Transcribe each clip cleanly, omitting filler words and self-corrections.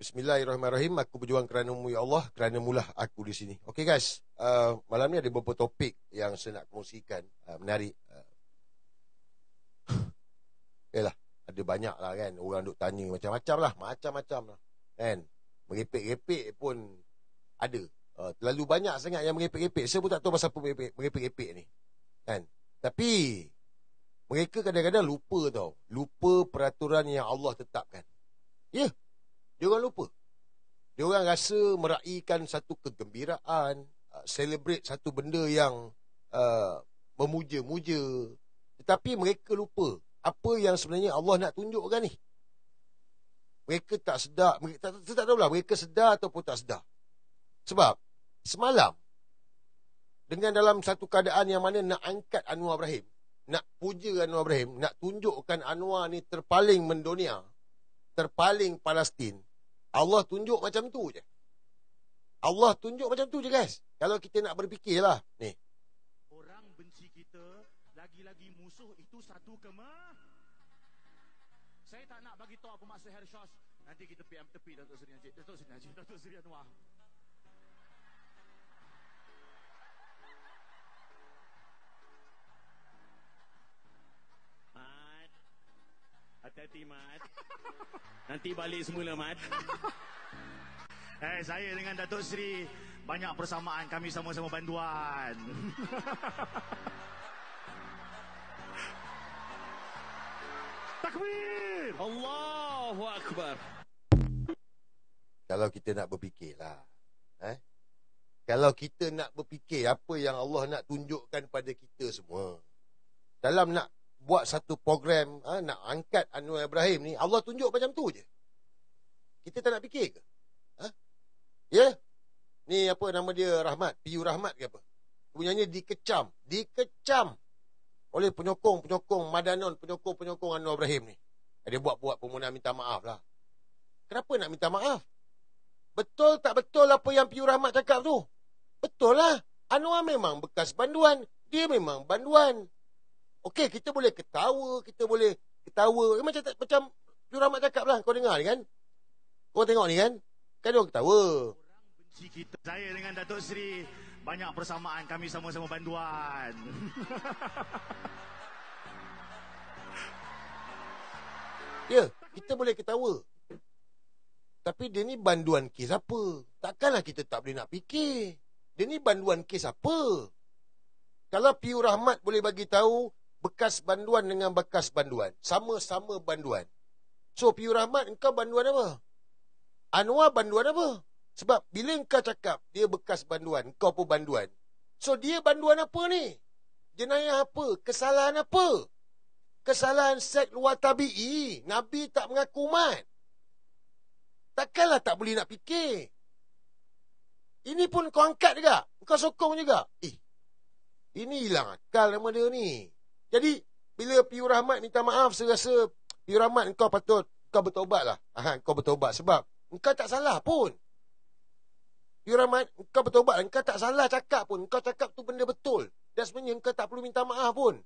Bismillahirrahmanirrahim. Aku berjuang kerana-Mu ya Allah, kerana mulah aku di sini. Okey guys, malam ni ada beberapa topik yang saya nak kongsikan, menarik. Yalah, ada banyak lah kan, orang duk tanya macam-macam lah, kan. Merepek-repek pun ada. Terlalu banyak sangat yang merepek-repek. Saya pun tak tahu pasal apa merepek-repek ni, kan. Tapi mereka kadang-kadang lupa tau. Lupa peraturan yang Allah tetapkan. Ya, dia orang lupa. Dia orang rasa meraihkan satu kegembiraan, celebrate satu benda yang memuja-muja. Tetapi mereka lupa apa yang sebenarnya Allah nak tunjukkan ni. Mereka tak sedar, saya tak tahulah mereka sedar ataupun tak sedar. Sebab semalam, dengan dalam satu keadaan yang mana nak angkat Anwar Ibrahim, nak puja Anwar Ibrahim, nak tunjukkan Anwar ni terpaling mendunia, terpaling Palestin, Allah tunjuk macam tu je. Allah tunjuk macam tu je guys. Kalau kita nak berfikirlah ni. Orang benci kita, lagi-lagi musuh itu satu Saya tak nak bagi tahu apa maksud Hershos. Nanti kita PM tepi Datuk Seri Najib. Datuk Seri Anwar. Mat. Hati-hati Mat. Nanti balik semula Mat. Saya dengan Datuk Seri banyak persamaan, kami sama-sama banduan. Takbir! Allahu Akbar. Kalau kita nak berfikirlah, kalau kita nak berfikir apa yang Allah nak tunjukkan pada kita semua, dalam nak buat satu program, nak angkat Anwar Ibrahim ni, Allah tunjuk macam tu je. Kita tak nak fikir ke? Ya? Ni apa nama dia, Rahmat, PU Rahmat ke apa? Kepunyanya dikecam oleh penyokong Madanon, penyokong Anwar Ibrahim ni. Dia buat permohonan minta maaf lah. Kenapa nak minta maaf? Betul tak betul apa yang PU Rahmat cakap tu? Betul lah. Anwar memang bekas banduan. Dia memang banduan. Okey, kita boleh ketawa. Macam PU Rahmat cakap lah. Kau dengar ni kan? Kau tengok ni kan? Kan dia orang ketawa. Orang benci kita. Saya dengan Datuk Seri banyak persamaan, kami sama-sama banduan. Ya, kita boleh ketawa. Tapi dia ni banduan kes apa? Takkanlah kita tak boleh nak fikir. Dia ni banduan kes apa? Kalau PU Rahmat boleh bagi tahu bekas banduan dengan bekas banduan, sama-sama banduan. So PU Rahmat, engkau banduan apa? Anwar banduan apa? Sebab bila engkau cakap dia bekas banduan, engkau pun banduan. So dia banduan apa ni? Jenayah apa? Kesalahan apa? Kesalahan seks luar tabi'i. Nabi tak mengaku mat. Takkanlah tak boleh nak fikir. Ini pun kau angkat juga. Kau sokong juga. Ini hilang akal nama dia ni. Jadi, bila PU Rahmat minta maaf, saya rasa PU Rahmat kau bertobat lah. Kau bertobat sebab engkau tak salah pun. PU Rahmat, engkau bertobat. Engkau tak salah cakap pun. Engkau cakap tu benda betul. Dan sebenarnya engkau tak perlu minta maaf pun.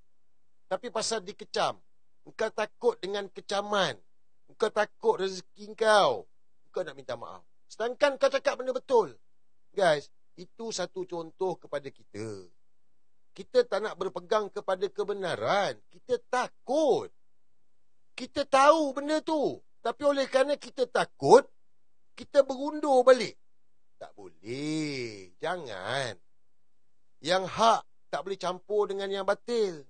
Tapi pasal dikecam. Engkau takut dengan kecaman. Engkau takut rezeki engkau. Engkau nak minta maaf. Sedangkan kau cakap benda betul. Guys, itu satu contoh kepada kita. Kita tak nak berpegang kepada kebenaran. Kita takut. Kita tahu benda tu. Tapi oleh kerana kita takut, kita berundur balik. Tak boleh. Jangan. Yang hak tak boleh campur dengan yang batil.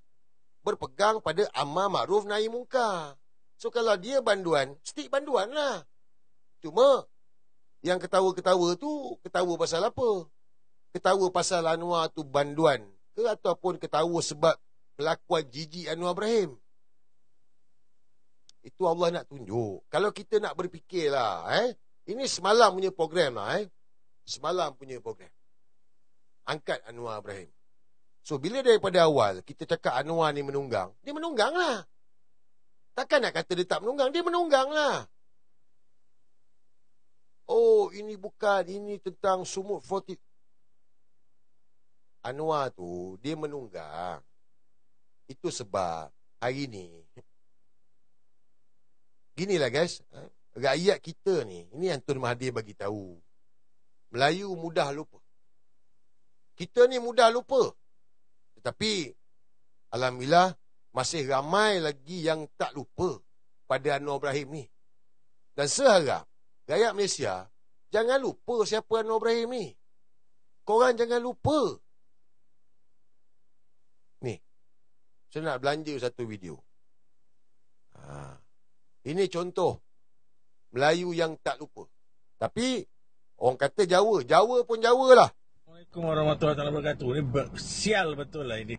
Berpegang pada amar makruf nahi mungkar. So kalau dia banduan, stick banduan lah. Cuma yang ketawa-ketawa tu, ketawa pasal apa? Ketawa pasal Anwar tu banduan ke, ataupun ketawa sebab kelakuan jijik Anwar Ibrahim? Itu Allah nak tunjuk. Kalau kita nak berfikirlah, ini semalam punya program lah, Semalam punya program. Angkat Anwar Ibrahim. So, bila daripada awal kita cakap Anwar ni menunggang, dia menunggang lah. Takkan nak kata dia tak menunggang, dia menunggang lah. Oh, ini bukan, ini tentang sumut 40. Anwar tu, dia menunggang. Itu sebab hari ni, ginilah guys, rakyat kita ni, ini yang Tun Mahathir bagi tahu. Melayu mudah lupa. Kita ni mudah lupa. Tetapi alhamdulillah masih ramai lagi yang tak lupa pada Anwar Ibrahim ni. Dan seharap rakyat Malaysia jangan lupa siapa Anwar Ibrahim ni. Korang jangan lupa. Ni, saya nak belanja satu video. Ini contoh Melayu yang tak lupa. Tapi orang kata Jawa. Jawa pun Jawa lah. Assalamualaikum warahmatullahi wabarakatuh. Ini sial betul lah ini.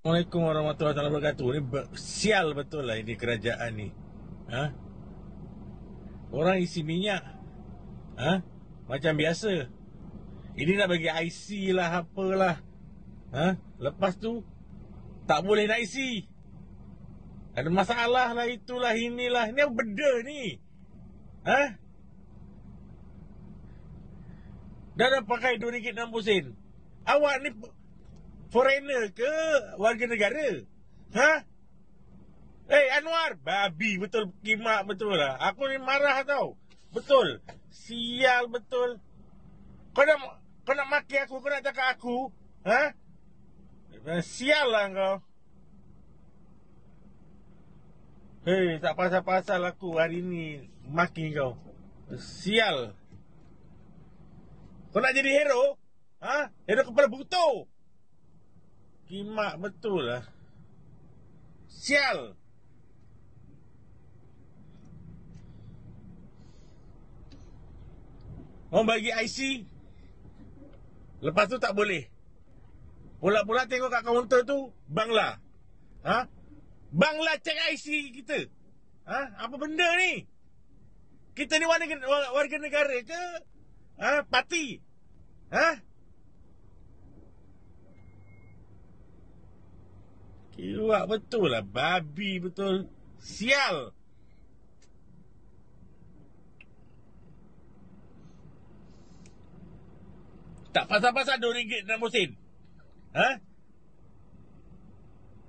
Assalamualaikum warahmatullahi wabarakatuh. Ini sial betul lah ini kerajaan ni. Orang isi minyak. Macam biasa. Ini nak bagi IC lah apalah. Lepas tu tak boleh nak isi. Ada masalah lah, itulah, inilah. Ini apa benda ni? Dah pakai RM2.60. Awak ni foreigner ke warga negara? Anwar, babi betul, kimak betul lah. Aku ni marah tau. Betul. Sial betul. Kau nak maki aku, kau nak cakap aku? Sial lah kau. Tak pasal-pasal aku hari ni maki kau. Sial. Kau nak jadi hero? Hero kepala buto. Kimak betul lah. Sial. Orang bagi IC. Lepas tu tak boleh. Pula-pula tengok kat kaunter tu Bangla. Bangla cek IC kita. Apa benda ni? Kita ni warga negara ke? Parti? Kiwak betul lah. Babi betul. Sial. Tak pasal-pasal RM2.60.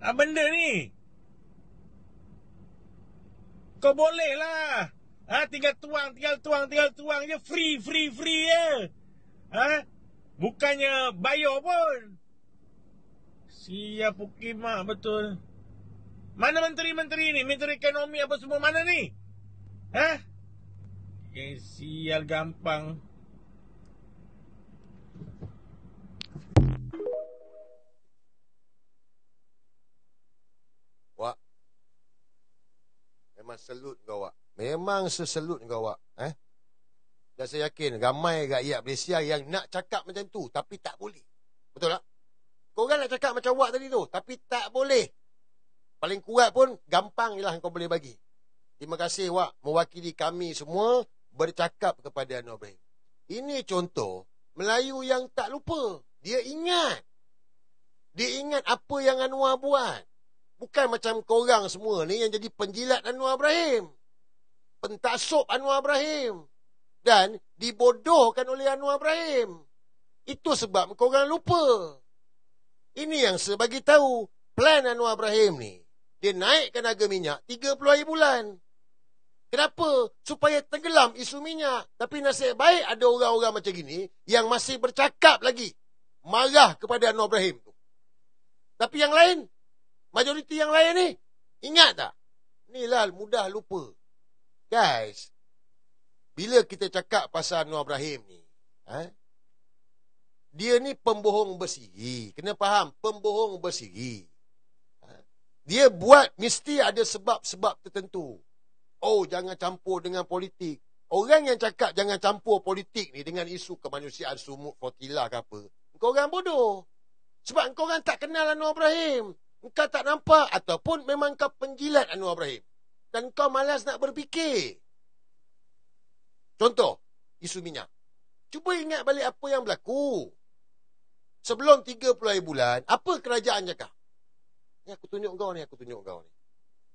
Apa benda ni? Kau boleh lah. Tinggal tuang je. Free je. Bukannya bayar pun. Siap pukimak betul. Mana menteri-menteri ni? Menteri ekonomi apa semua mana ni? Sial gampang. Wak, memang selut kau, Wak. Memang seselut kau, Wak. Dan saya yakin ramai rakyat Malaysia yang nak cakap macam tu, tapi tak boleh. Betul tak? Korang nak cakap macam Wak tadi tu, tapi tak boleh. Paling kuat pun, gampang je lah kau boleh bagi. Terima kasih, Wak, mewakili kami semua bercakap kepada Anwar Ibrahim. Ini contoh Melayu yang tak lupa. Dia ingat. Dia ingat apa yang Anwar buat. Bukan macam korang semua ni yang jadi penjilat Anwar Ibrahim. Pentaksub Anwar Ibrahim. Dan dibodohkan oleh Anwar Ibrahim. Itu sebab korang lupa. Ini yang saya bagi tahu. Plan Anwar Ibrahim ni, dia naikkan harga minyak 30 hari bulan. Kenapa? Supaya tenggelam isu minyak. Tapi nasib baik ada orang-orang macam gini yang masih bercakap lagi. Marah kepada Anwar Ibrahim tu. Tapi yang lain, majoriti yang lain ni, ingat tak? Inilah mudah lupa. Guys, bila kita cakap pasal Anwar Ibrahim ni, dia ni pembohong bersiri. Kena faham, pembohong bersiri. Dia buat mesti ada sebab-sebab tertentu. Oh, jangan campur dengan politik. Orang yang cakap jangan campur politik ni dengan isu kemanusiaan, sumuk, fortilah ke apa, engkau orang bodoh. Sebab engkau orang tak kenal Anwar Ibrahim. Engkau tak nampak ataupun memang kau penjilat Anwar Ibrahim. Dan kau malas nak berfikir. Contoh, isu minyak. Cuba ingat balik apa yang berlaku. Sebelum 30 hari bulan, apa kerajaan cakap? Ni aku tunjuk kau ni.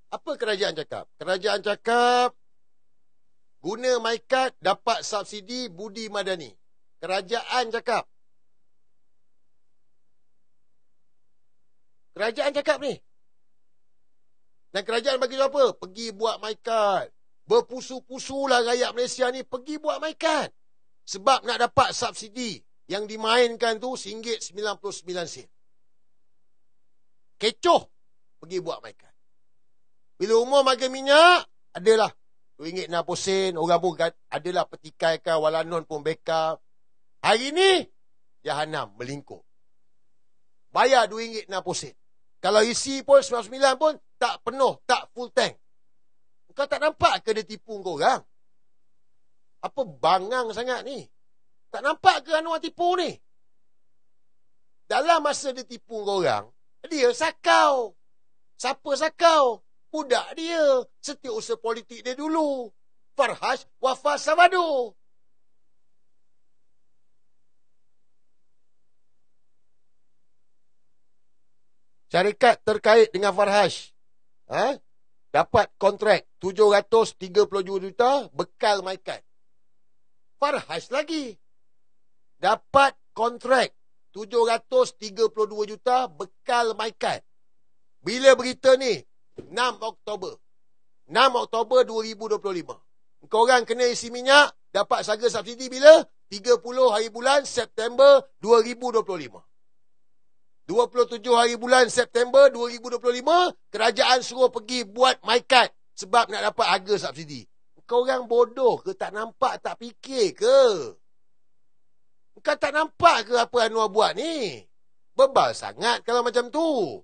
Apa kerajaan cakap? Kerajaan cakap, guna MyKad dapat subsidi Budi Madani. Kerajaan cakap. Kerajaan cakap ni. Dan kerajaan bagi tahu apa? Pergi buat MyKad. Berpusu-pusulah rakyat Malaysia ni pergi buat MyKad. Sebab nak dapat subsidi yang dimainkan tu RM1.99. Kecoh pergi buat MyKad. Bila umur makan minyak, adalah RM2.60. Orang pun adalah petikaikan, walanon pun backup. Hari ni, Jahanam melingkup. Bayar RM2.60. Kalau isi pun 99 pun tak penuh, tak full tank. Kau tak nampak ke dia tipu kau orang? Apa bangang sangat ni? Tak nampak ke Anwar tipu ni? Dalam masa dia tipu kau orang, dia sakau. Siapa sakau? Budak dia. Setiausaha politik dia dulu. Farhaj Wafas Sabado. Syarikat terkait dengan Farhaj dapat kontrak 732 juta bekal MyKad. Farhaj lagi dapat kontrak 732 juta bekal MyKad. Bila berita ni? 6 Oktober 2025. Korang kena isi minyak, dapat harga subsidi bila? 30 hari bulan September 2025. 27 hari bulan September 2025, kerajaan suruh pergi buat MyKad sebab nak dapat harga subsidi. Korang bodoh ke? Tak nampak, tak fikir ke? Kau tak nampak ke apa Anwar buat ni? Bebal sangat kalau macam tu.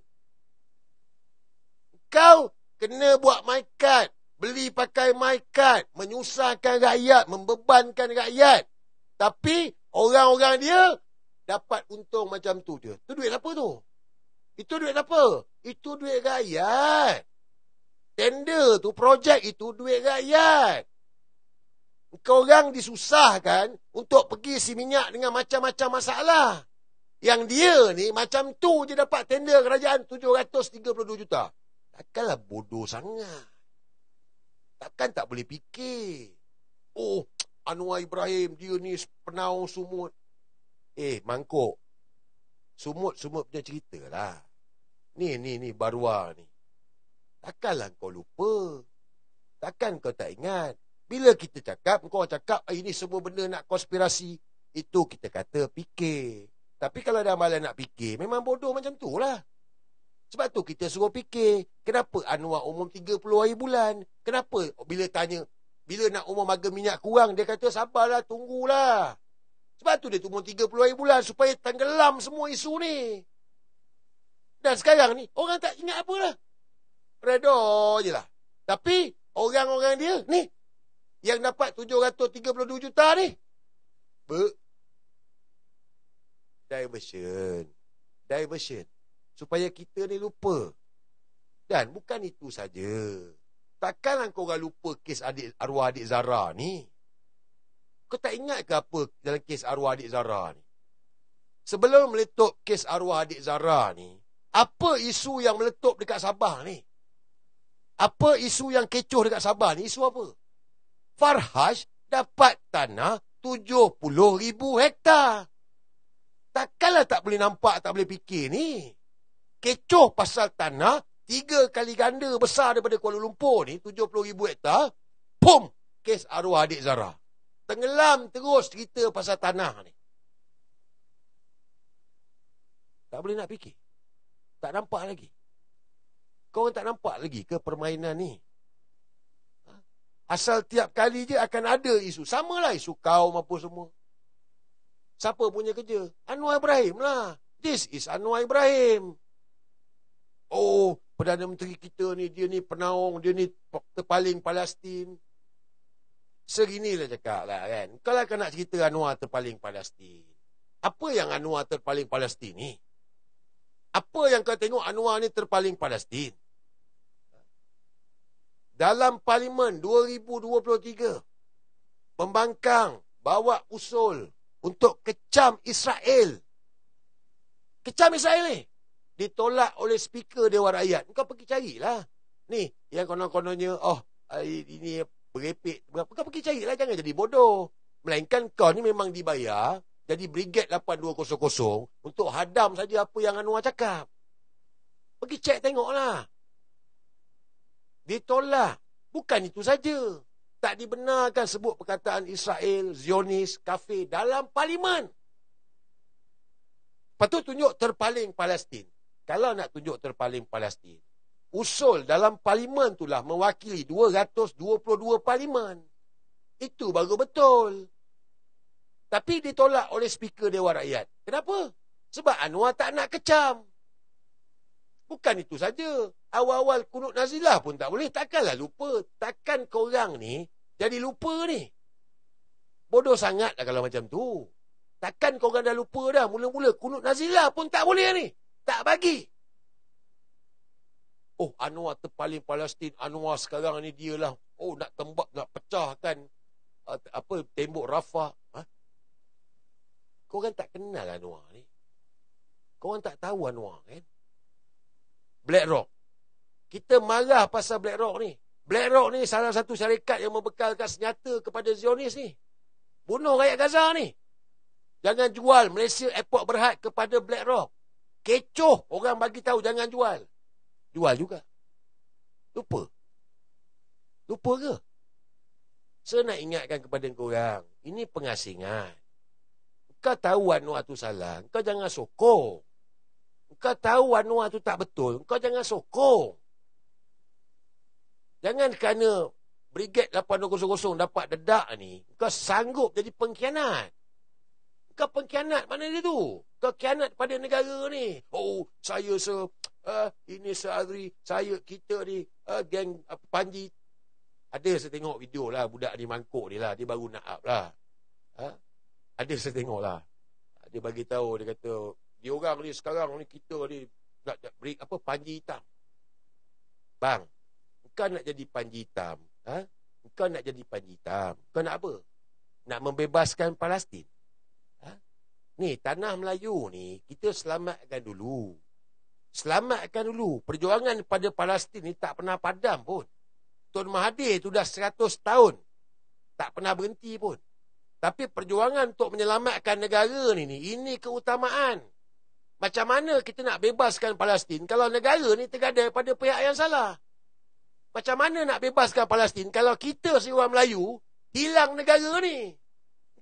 Kau kena buat MyKad, beli pakai MyKad, menyusahkan rakyat, membebankan rakyat. Tapi orang-orang dia dapat untung macam tu je. Itu duit apa tu? Itu duit apa? Itu duit rakyat. Tender tu, projek itu duit rakyat. Korang disusahkan untuk pergi isi minyak dengan macam-macam masalah. Yang dia ni macam tu je dapat tender kerajaan 732 juta. Takkanlah bodoh sangat. Takkan tak boleh fikir. Oh, Anwar Ibrahim, dia ni penaung sumut. Mangkuk. Sumut-sumut punya cerita lah. Ni Barua ni. Takkanlah kau lupa. Takkan kau tak ingat. Bila kita cakap, kau cakap, ini semua benda nak konspirasi. Itu kita kata fikir. Tapi kalau dah malas nak fikir, memang bodoh macam tu lah. Sebab tu kita suruh fikir, kenapa Anwar umum 30 hari bulan? Kenapa bila tanya, bila nak umum harga minyak kurang, dia kata sabarlah, tunggulah. Sebab tu dia umum 30 hari bulan, supaya tenggelam semua isu ni. Dan sekarang ni, orang tak ingat apa lah. Redha je lah. Tapi, orang-orang dia, ni, yang dapat 732 juta ni, diversion. Supaya kita ni lupa. Dan bukan itu saja. Takkanlah korang lupa kes arwah adik Zara ni. Kau tak ingat ke apa dalam kes arwah adik Zara ni? Sebelum meletup kes arwah adik Zara ni, apa isu yang meletup dekat Sabah ni? Apa isu yang kecoh dekat Sabah ni? Isu apa? Farhaj dapat tanah 70,000 hektar. Takkanlah tak boleh nampak, tak boleh fikir ni. Kecoh pasal tanah 3 kali ganda besar daripada Kuala Lumpur ni, 70,000 hektar. Pum! Kes arwah adik Zara. Tenggelam terus cerita pasal tanah ni. Tak boleh nak fikir. Tak nampak lagi. Kau tak nampak lagi ke permainan ni? Asal tiap kali je akan ada isu. Samalah isu kaum apa semua. Siapa punya kerja? Anwar Ibrahim lah. This is Anwar Ibrahim. Oh, Perdana Menteri kita ni, dia ni penaung, dia ni terpaling Palestin. Seginilah cakap lah kan. Kalau kau nak cerita Anwar terpaling Palestin, apa yang Anwar terpaling Palestin ni? Apa yang kau tengok Anwar ni terpaling Palestin? Dalam Parlimen 2023, pembangkang bawa usul untuk kecam Israel. Kecam Israel ni ditolak oleh speaker Dewan Rakyat. Kau pergi carilah. Ni, yang konon-kononnya, ini berepek. Kau pergi carilah, jangan jadi bodoh. Melainkan kau ni memang dibayar jadi Brigade 8200 untuk hadam saja apa yang Anwar cakap. Pergi cek tengoklah. Ditolak. Bukan itu saja. Tak dibenarkan sebut perkataan Israel, Zionis, kafir dalam parlimen. Lepas tu tunjuk terpaling Palestin. Kalau nak tunjuk terpaling Palestin, usul dalam parlimen itulah mewakili 222 parlimen. Itu baru betul. Tapi ditolak oleh Speaker Dewan Rakyat. Kenapa? Sebab Anwar tak nak kecam. Bukan itu saja. Awal-awal kunut nazilah pun tak boleh. Takkanlah lupa. Takkan korang ni jadi lupa ni. Bodoh sangatlah kalau macam tu. Takkan korang dah lupa dah. Mula-mula kunut nazilah pun tak boleh ni. Tak bagi. Oh, Anwar terpaling Palestin. Anwar sekarang ni dia lah. Oh, nak tembak, nak pecahkan tembok Rafah. Ha? Korang tak kenal Anwar ni. Korang tak tahu Anwar kan? BlackRock. Kita marah pasal BlackRock ni. BlackRock ni salah satu syarikat yang membekalkan senjata kepada Zionis ni. Bunuh rakyat Gaza ni. Jangan jual Malaysia Airport Berhad kepada BlackRock. Kecoh orang bagi tahu jangan jual. Jual juga. Lupa. Lupa ke? Saya nak ingatkan kepada korang. Ini pengasingan. Kau tahu Anwar tu salah. Kau jangan sokong. Kau tahu Anwar tu tak betul. Kau jangan sokong. Jangan kerana Brigade 8000 dapat dedak ni, kau sanggup jadi pengkhianat. Kau pengkhianat mana dia tu? Kau khianat pada negara ni. Oh, saya ini sehari, kita ni, geng Panji. Ada saya tengok video lah, budak ni mangkuk ni lah. Dia baru nak up lah. Ada saya tengok lah. Dia bagi tahu, dia kata, dia orang ni sekarang ni kita ni nak beri Panji hitam. Bang, kau nak jadi Panji hitam, kau nak jadi Panji hitam. Kau nak apa? Nak membebaskan Palestin. Ni tanah Melayu ni kita selamatkan dulu. Selamatkan dulu. Perjuangan pada Palestin ni tak pernah padam pun. Tun Mahathir tu dah 100 tahun tak pernah berhenti pun. Tapi perjuangan untuk menyelamatkan negara ni ini keutamaan. Macam mana kita nak bebaskan Palestin kalau negara ni tergadai pada pihak yang salah? Macam mana nak bebaskan Palestin kalau kita seorang Melayu hilang negara ni?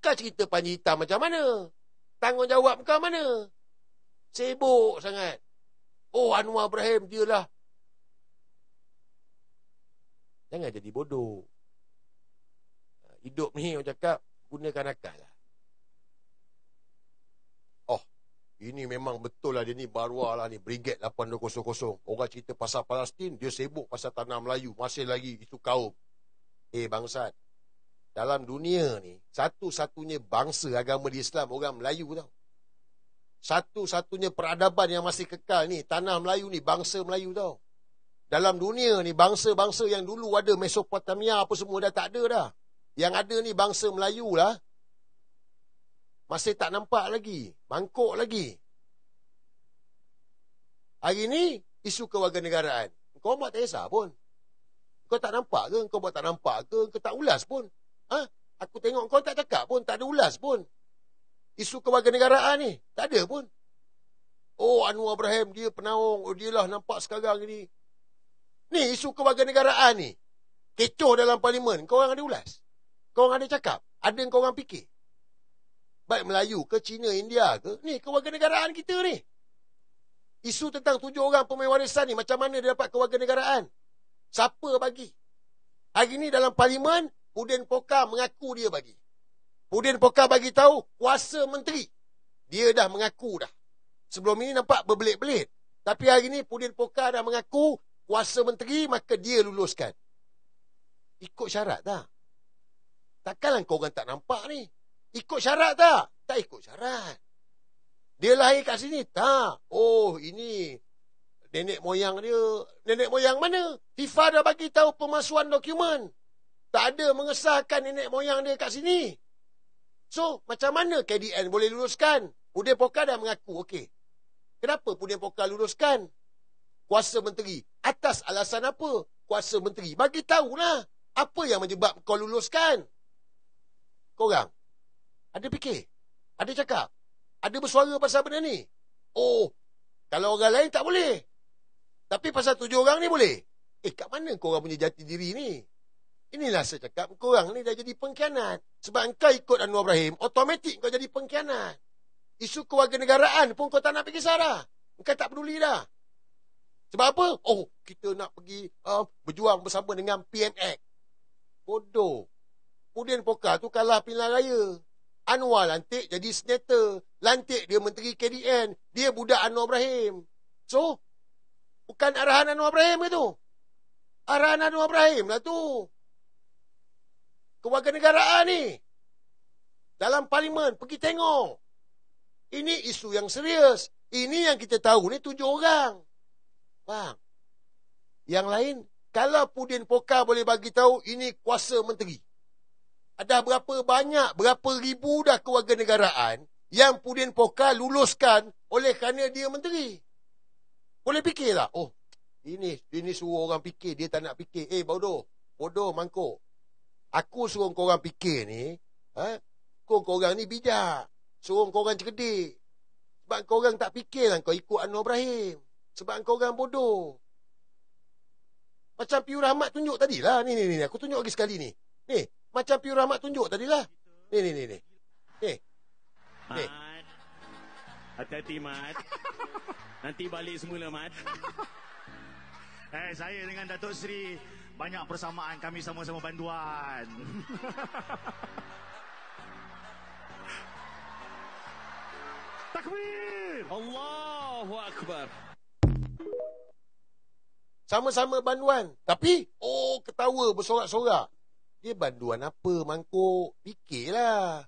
Kau cerita Panji hitam macam mana? Tanggungjawab kau mana? Sibuk sangat. Oh, Anwar Ibrahim dia lah. Jangan jadi bodoh. Hidup ni orang cakap gunakan akal lah. Oh, ini memang betul lah dia ni baruah lah ni. Brigade 8000. Orang cerita pasal Palestin, dia sibuk pasal tanah Melayu. Masih lagi itu kaum. Bangsat. Dalam dunia ni, satu-satunya bangsa agama di Islam orang Melayu tau. Satu-satunya peradaban yang masih kekal ni, tanah Melayu ni, bangsa Melayu tau. Dalam dunia ni, bangsa-bangsa yang dulu ada Mesopotamia apa semua dah tak ada dah. Yang ada ni bangsa Melayu lah. Masih tak nampak lagi. Mangkuk lagi. Hari ni, isu kewarganegaraan. Kau buat tak kisah pun. Kau tak nampak ke? Kau buat tak nampak ke? Kau tak ulas pun. Aku tengok kau tak cakap pun. Tak ada ulas pun. Isu kewarganegaraan ni. Tak ada pun. Oh, Anwar Ibrahim dia penaung. Oh, dia lah nampak sekarang ni. Ni isu kewarganegaraan ni. Kecoh dalam parlimen. Kau orang ada ulas? Kau orang ada cakap? Ada yang kau orang fikir? Baik Melayu ke Cina, India ke? Ni kewarganegaraan kita ni. Isu tentang 7 orang pemain warisan ni. Macam mana dia dapat kewarganegaraan? Siapa bagi? Hari ni dalam parlimen, Pudin Poka mengaku dia bagi. Pudin Poka bagi tahu kuasa menteri. Dia dah mengaku dah. Sebelum ini nampak berbelit-belit. Tapi hari ni Pudin Poka dah mengaku kuasa menteri, maka dia luluskan. Ikut syarat tak? Takkanlah kau orang tak nampak ni. Ikut syarat tak? Tak ikut syarat. Dia lahir kat sini? Tak. Oh, ini nenek moyang dia. Nenek moyang mana? FIFA dah bagi tahu pemalsuan dokumen. Tak ada mengesahkan nenek moyang dia kat sini. So, macam mana KDN boleh luluskan? Pudin Poka dah mengaku, okey. Kenapa Pudin Poka luluskan? Kuasa menteri. Atas alasan apa? Kuasa menteri. Bagi tahulah. Apa yang menyebab kau luluskan? Korang ada fikir? Ada cakap? Ada bersuara pasal benda ni? Oh, kalau orang lain tak boleh. Tapi pasal 7 orang ni boleh. kat mana korang punya jati diri ni? Inilah saya cakap, korang ni dah jadi pengkhianat. Sebab kau ikut Anwar Ibrahim, otomatik kau jadi pengkhianat. Isu kewarganegaraan pun kau tak nak pergi sarah. Kau tak peduli dah. Sebab apa? Oh, kita nak pergi berjuang bersama dengan PMX. Bodoh. Kemudian Poka tu kalah pilihan raya. Anwar lantik jadi senator. Lantik dia menteri KDN. Dia budak Anwar Ibrahim. So, bukan arahan Anwar Ibrahim ke tu? Arahan Anwar Ibrahim lah tu. Kewarganegaraan ni. Dalam parlimen, pergi tengok. Ini isu yang serius. Ini yang kita tahu ni 7 orang. Faham? Yang lain, kalau Pudin Poka boleh bagi tahu ini kuasa menteri. Ada berapa banyak, berapa ribu dah kewarganegaraan yang Pudin Poka luluskan oleh kerana dia menteri. Boleh fikir tak? Oh, ini suruh orang fikir, dia tak nak fikir. Bodoh mangkuk. Aku suruh korang fikir ni, korang ni bijak. Suruh korang cerdik. Sebab korang tak fikir lah kau ikut Anwar Ibrahim. Sebab korang bodoh. Macam Piu Rahmat tunjuk tadilah. Ni, aku tunjuk lagi sekali ni. Ni, macam Piu Rahmat tunjuk tadilah. Ni. Mat. Hati-hati, Mat. Nanti balik semula, Mat. Saya dengan Datuk Seri banyak persamaan, kami sama-sama banduan. Takbir! Allahu Akbar. Sama-sama banduan. Tapi, ketawa bersorak-sorak. Dia banduan apa, mangkuk? Fikirlah.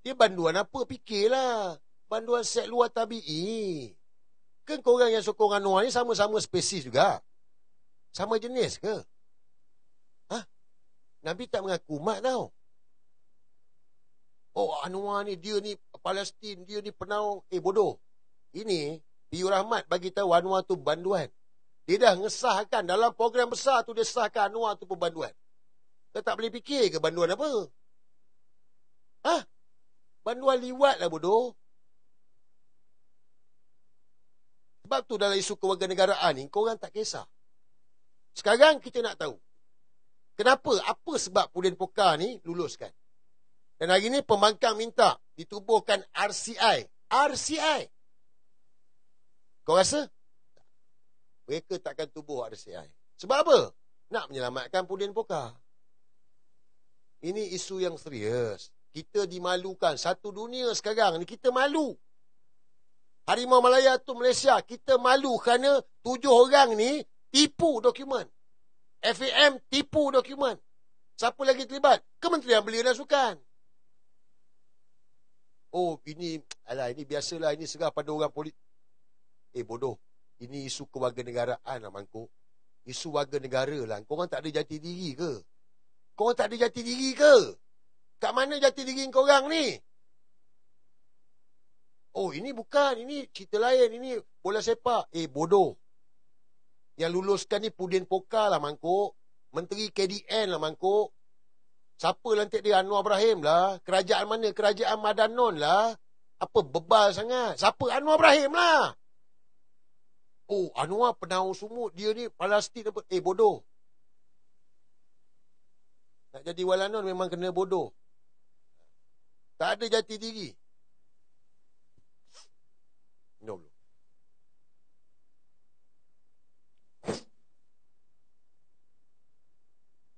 Dia banduan apa? Fikirlah. Banduan set luar tabi'i. Kan korang yang sokong Anwar ni sama-sama spesies juga. Sama jenis ke? Nabi tak mengaku mat tau. Oh, Anwar ni, dia ni Palestin, dia ni penaung. Bodoh. Ini, Piu Rahmat bagi tahu Anwar tu banduan. Dia dah ngesahkan, dalam program besar tu dia sahkan Anwar tu pembanduan. Kita tak boleh fikir ke banduan apa? Banduan liwat lah bodoh. Sebab tu dalam isu kewarganegaraan ni, korang tak kisah. Sekarang kita nak tahu. Kenapa? Apa sebab Pudin Poka ni luluskan? Dan hari ni pembangkang minta ditubuhkan RCI. RCI. Kau rasa? Mereka takkan tubuh RCI. Sebab apa? Nak menyelamatkan Pudin Poka. Ini isu yang serius. Kita dimalukan. Satu dunia sekarang ni kita malu. Harimau Malaya tu Malaysia. Kita malu kerana 7 orang ni tipu dokumen. FAM tipu dokumen. Siapa lagi terlibat? Kementerian Belia dan Sukan. Oh, ini biasalah, ini serah pada orang politik. Bodoh. Ini isu kewarganegaraan lah, mangkuk. Isu warga negara lah. Korang tak ada jati diri ke? Korang tak ada jati diri ke? Kat mana jati diri korang ni? Oh, ini bukan. Ini cerita lain. Ini bola sepak. Bodoh. Yang luluskan ni Pudin Poka lah, mangkuk. Menteri KDN lah, mangkuk. Siapa lantik dia? Anwar Ibrahim lah. Kerajaan mana? Kerajaan Madanon lah. Apa bebal sangat? Siapa? Anwar Ibrahim lah. Oh, Anwar penaung sumut. Dia ni Palestin apa? Bodoh. Nak jadi walanon memang kena bodoh. Tak ada jati diri. No.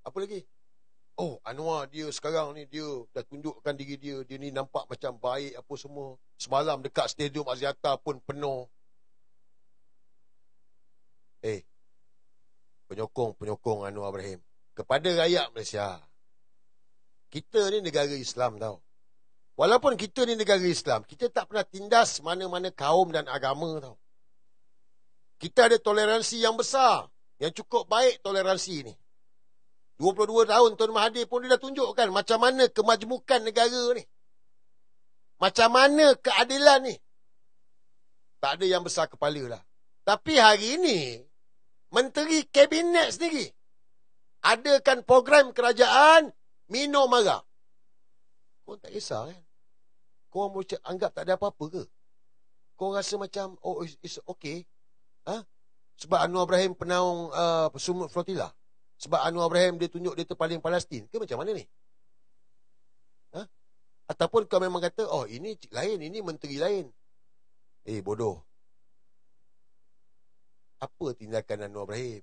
Apa lagi? Oh, Anwar dia sekarang ni, dia dah tunjukkan diri dia. Dia ni nampak macam baik apa semua. Semalam dekat Stadium Aziata pun penuh. Penyokong Anwar Ibrahim. Kepada rakyat Malaysia. Kita ni negara Islam tau. Walaupun kita ni negara Islam, kita tak pernah tindas mana-mana kaum dan agama tau. Kita ada toleransi yang besar. Yang cukup baik toleransi ni. 22 tahun Tuan Mahathir pun dia dah tunjukkan macam mana kemajmukan negara ni. Macam mana keadilan ni. Tak ada yang besar kepala lah. Tapi hari ini, Menteri Kabinet sendiri adakan program kerajaan minum marah. Korang tak kisah kan? Korang anggap tak ada apa-apa ke? Korang rasa macam, it's okay? Sebab Anwar Ibrahim penaung Sumut Flotilla? Sebab Anwar Ibrahim dia tunjuk dia terpaling Palestin? Ke macam mana ni? Ha? Ataupun kau memang kata, oh ini cik lain, ini menteri lain. Bodoh. Apa tindakan Anwar Ibrahim?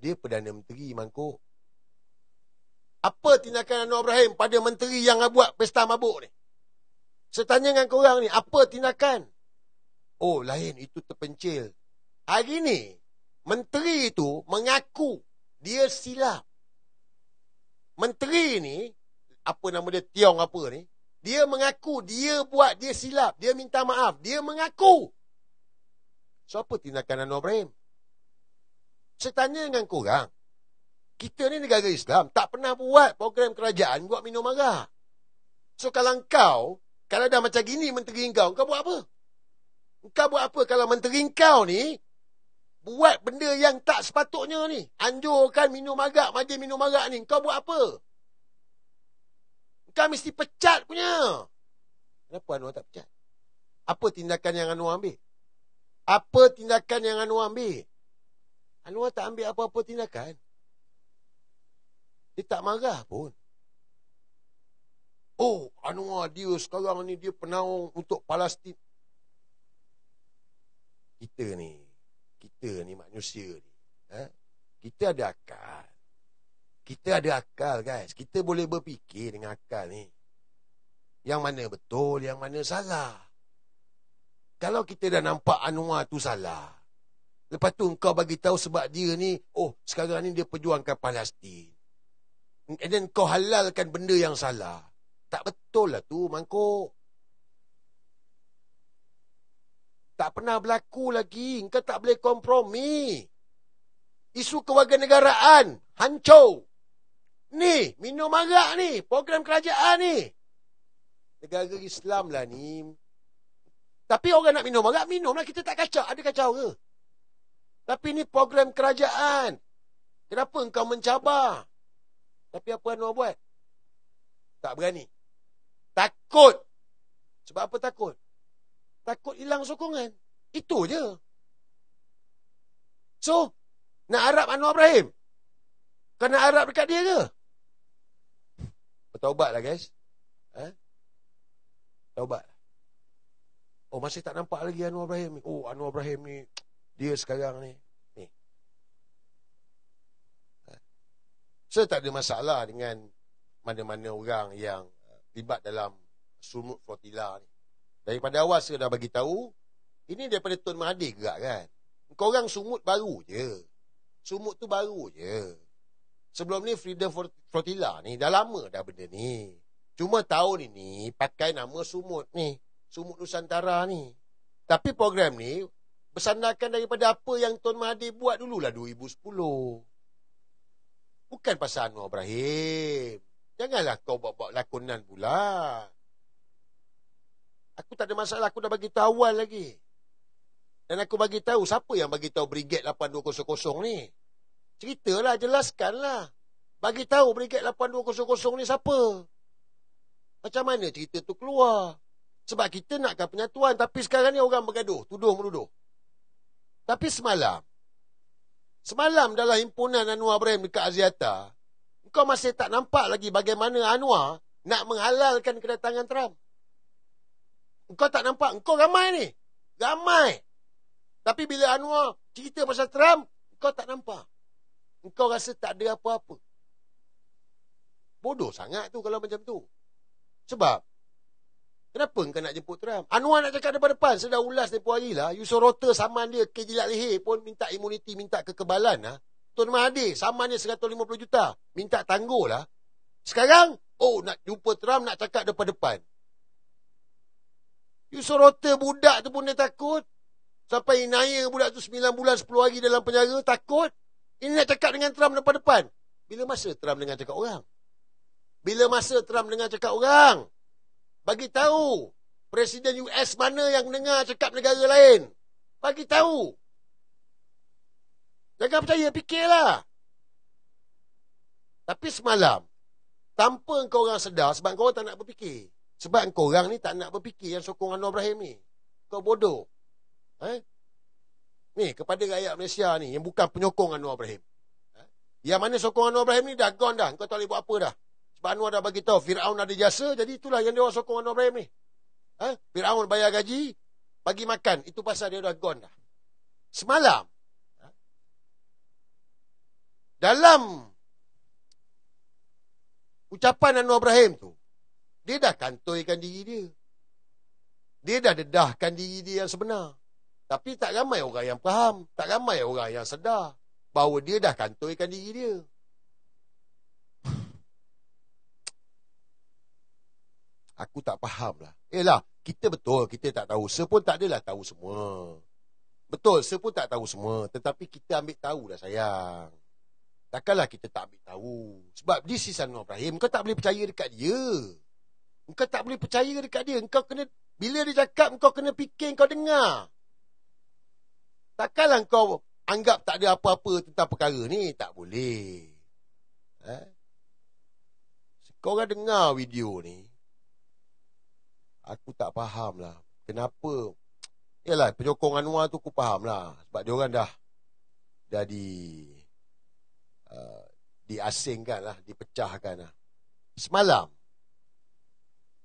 Dia Perdana Menteri, mangkuk. Apa tindakan Anwar Ibrahim pada menteri yang buat pesta mabuk ni? Saya tanya dengan korang ni, apa tindakan? Oh, lain, itu terpencil. Hari ni, menteri itu mengaku dia silap. Menteri ni, apa nama dia, Tiong apa ni, dia mengaku dia buat, dia silap. Dia minta maaf, dia mengaku. So, apa tindakan Anwar Ibrahim? Saya tanya dengan korang, kita ni negara Islam, tak pernah buat program kerajaan buat minum arak. So, kalau dah macam gini menteri kau buat apa? Kau buat apa kalau menteri kau ni buat benda yang tak sepatutnya ni? Anjurkan minum arak, majlis minum arak ni. Kau buat apa? Kau mesti pecat punya. Kenapa Anwar tak pecat? Apa tindakan yang Anwar ambil? Apa tindakan yang Anwar ambil? Anwar tak ambil apa-apa tindakan. Dia tak marah pun. Oh, Anwar dia sekarang ni dia penaung untuk Palestin. Kita ni manusia ni. Kita ada akal. Kita ada akal, guys. Kita boleh berfikir dengan akal ni. Yang mana betul, yang mana salah. Kalau kita dah nampak Anwar tu salah, lepas tu kau bagi tahu sebab dia ni, oh, sekarang ni dia perjuangkan Palestin. And then kau halalkan benda yang salah. Tak betul lah tu, mangkuk. Tak pernah berlaku lagi. Engkau tak boleh kompromi. Isu kewarganegaraan hancur. Ni, minum arak ni, program kerajaan ni. Negara Islam lah ni. Tapi orang nak minum arak, minum lah. Kita tak kacau. Ada kacau ke? Tapi ni program kerajaan. Kenapa engkau mencabar? Tapi apa Anwar buat? Tak berani. Takut. Sebab apa takut? Takut hilang sokongan. Itu je. So, nak harap Anwar Ibrahim? Kau nak harap dekat dia ke? Bertaubat lah, guys. Taubat. Oh, masih tak nampak lagi Anwar Ibrahim. Oh, Anwar Ibrahim ni, dia sekarang ni. Saya tak ada masalah dengan mana-mana orang yang terlibat dalam Sumut Flotilla ni. Daripada awal saya dah bagi tahu, ini daripada Tun Mahathir gerak kan. Korang Sumut baru je. Sumut tu baru je. Sebelum ni Freedom Flotilla ni dah lama dah benda ni. Cuma tahun ini pakai nama Sumut ni. Sumut Nusantara ni. Tapi program ni bersandarkan daripada apa yang Tun Mahathir buat dululah 2010. Bukan pasal Anwar Ibrahim. Janganlah kau bawa lakonan pula. Aku tak ada masalah. Aku dah bagi tahu awal lagi. Dan aku bagi tahu siapa yang bagi tahu Brigade 8200 ni. Ceritalah, jelaskanlah. Bagi tahu Brigade 8200 ni siapa. Macam mana cerita tu keluar. Sebab kita nakkan penyatuan. Tapi sekarang ni orang bergaduh. Tuduh-menuduh. Tapi semalam dalam himpunan Anwar Ibrahim dekat Aziata, kau masih tak nampak lagi bagaimana Anwar nak menghalalkan kedatangan Trump. Kau tak nampak. Kau ramai ni. Ramai. Tapi bila Anwar cerita pasal Trump, kau tak nampak. Kau rasa tak ada apa-apa. Bodoh sangat tu kalau macam tu. Sebab, kenapa kau nak jemput Trump? Anwar nak cakap depan-depan. Saya dah ulas tempoh hari lah. Yusof Rota saman dia ke jilat leher pun minta imuniti, minta kekebalan lah. Tun Mahathir saman dia 150 juta. Minta tangguh lah. Sekarang, nak jumpa Trump nak cakap depan-depan. Yusof Rota budak tu pun dia takut. Sampai Inaya budak tu 9 bulan 10 hari dalam penjara. Takut. Ini nak cakap dengan Trump depan-depan. Bila masa Trump dengar cakap orang? Bila masa Trump dengar cakap orang? Bagi tahu. Presiden US mana yang dengar cakap negara lain? Bagi tahu. Jangan percaya, fikirlah. Tapi semalam, tanpa kau orang sedar, sebab kau orang tak nak berfikir. Sebab kau orang ni tak nak berfikir yang sokong Anwar Ibrahim ni. Kau bodoh. Ni, kepada rakyat Malaysia ni, yang bukan penyokong Anwar Ibrahim. Yang mana sokong Anwar Ibrahim ni dah gone dah. Kau tak boleh buat apa dah. Sebab Anwar dah bagi tahu Firaun ada jasa, jadi itulah yang dia orang sokong Anwar Ibrahim ni. Firaun bayar gaji, bagi makan. Itu pasal dia dah gone dah. Semalam, dalam ucapan Anwar Ibrahim tu, dia dah kantoikan diri dia. Dia dah dedahkan diri dia yang sebenar. Tapi tak ramai orang yang faham. Tak ramai orang yang sedar bahawa dia dah kantoikan diri dia. Aku tak faham lah. Yelah, kita betul, kita tak tahu. Se pun tak adalah tahu semua. Betul, se pun tak tahu semua. Tetapi kita ambil tahu dah sayang. Takkanlah kita tak ambil tahu. Sebab this is Anwar Ibrahim. Kau tak boleh percaya dekat dia. Kau tak boleh percaya dekat dia. Kau kena, bila dia cakap, kau kena fikir, kau dengar. Takkanlah kau anggap tak ada apa-apa tentang perkara ni. Tak boleh. Kau orang dengar video ni. Aku tak faham lah. Kenapa? Yalah, penyokong Anwar tu aku faham lah. Sebab dia orang dah diasingkan lah, dipecahkan lah. Semalam,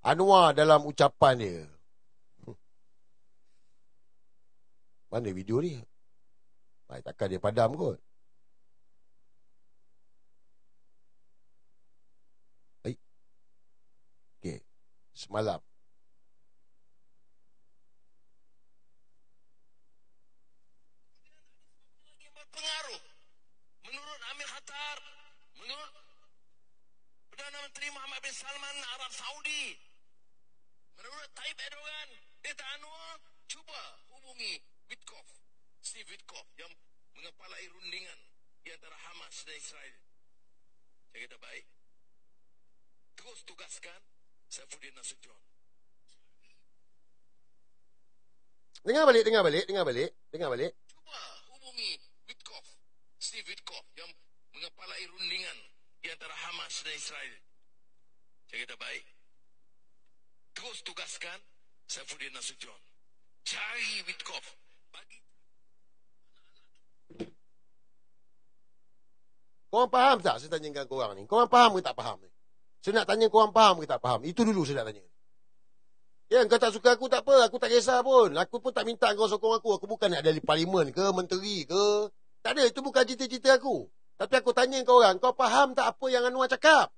Anwar dalam ucapan dia. Mana video ni? Takkan dia padam kot. Okay. Semalam. Pengaruh. Menurut Amir Khattar, menurut Perdana Menteri Muhammad bin Salman Arab Saudi, menurut Tayyip Erdogan, Deta Anwar cuba hubungi Witkoff, Steve Witkoff yang mengepalai rundingan di antara Hamas dan Israel. Saya kata baik. Terus tugaskan Saifuddin Nasution. Dengar balik. Cuba hubungi Witkoff, Steve Witkoff yang mengepalai rundingan di antara Hamas dan Israel. Saya kata baik. Terus tugaskan Saifuddin Nasution. Cari Witkoff. Bagi. Korang faham tak saya tanyakan korang ni? Korang faham ke tak faham ni? Saya nak tanya korang faham ke tak faham? Itu dulu saya nak tanya. Ya, kau tak suka aku tak apa. Aku tak kisah pun. Aku pun tak minta kau sokong aku. Aku bukan nak ada di parlimen ke, menteri ke. Tak ada, itu bukan cita-cita aku. Tapi aku tanya kau orang, kau faham tak apa yang Anwar cakap?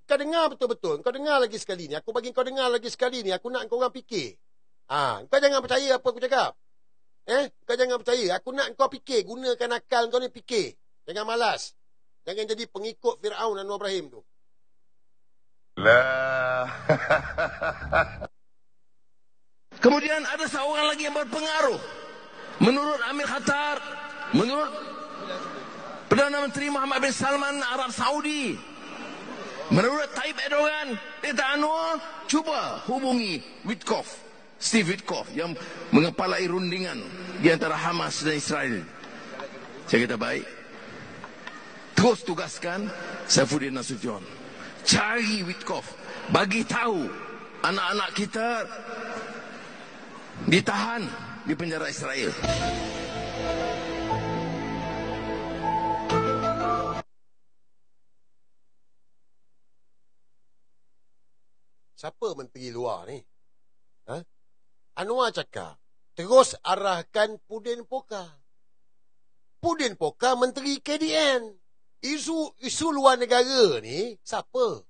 Kau dengar betul-betul. Kau dengar lagi sekali ni. Aku bagi kau dengar lagi sekali ni. Aku nak kau orang fikir. Kau jangan percaya apa aku cakap. Kau jangan percaya. Aku nak kau fikir. Gunakan akal kau ni fikir. Jangan malas. Jangan jadi pengikut Firaun Anwar Ibrahim tu. Kemudian ada seorang lagi yang berpengaruh. Menurut Amir Khattar, menurut Perdana Menteri Muhammad bin Salman Arab Saudi, menurut Tayyip Erdogan, Deta Anwar cuba hubungi Witkoff, Steve Witkoff yang mengepalai rundingan di antara Hamas dan Israel. Saya kata baik. Terus tugaskan Saifuddin Nasution. Cari Witkoff. Bagi tahu anak-anak kita ditahan di penjara Israel. Siapa menteri luar ni? Anwar cakap, terus arahkan Pudin Poka. Pudin Poka menteri KDN. Isu luar negara ni, siapa?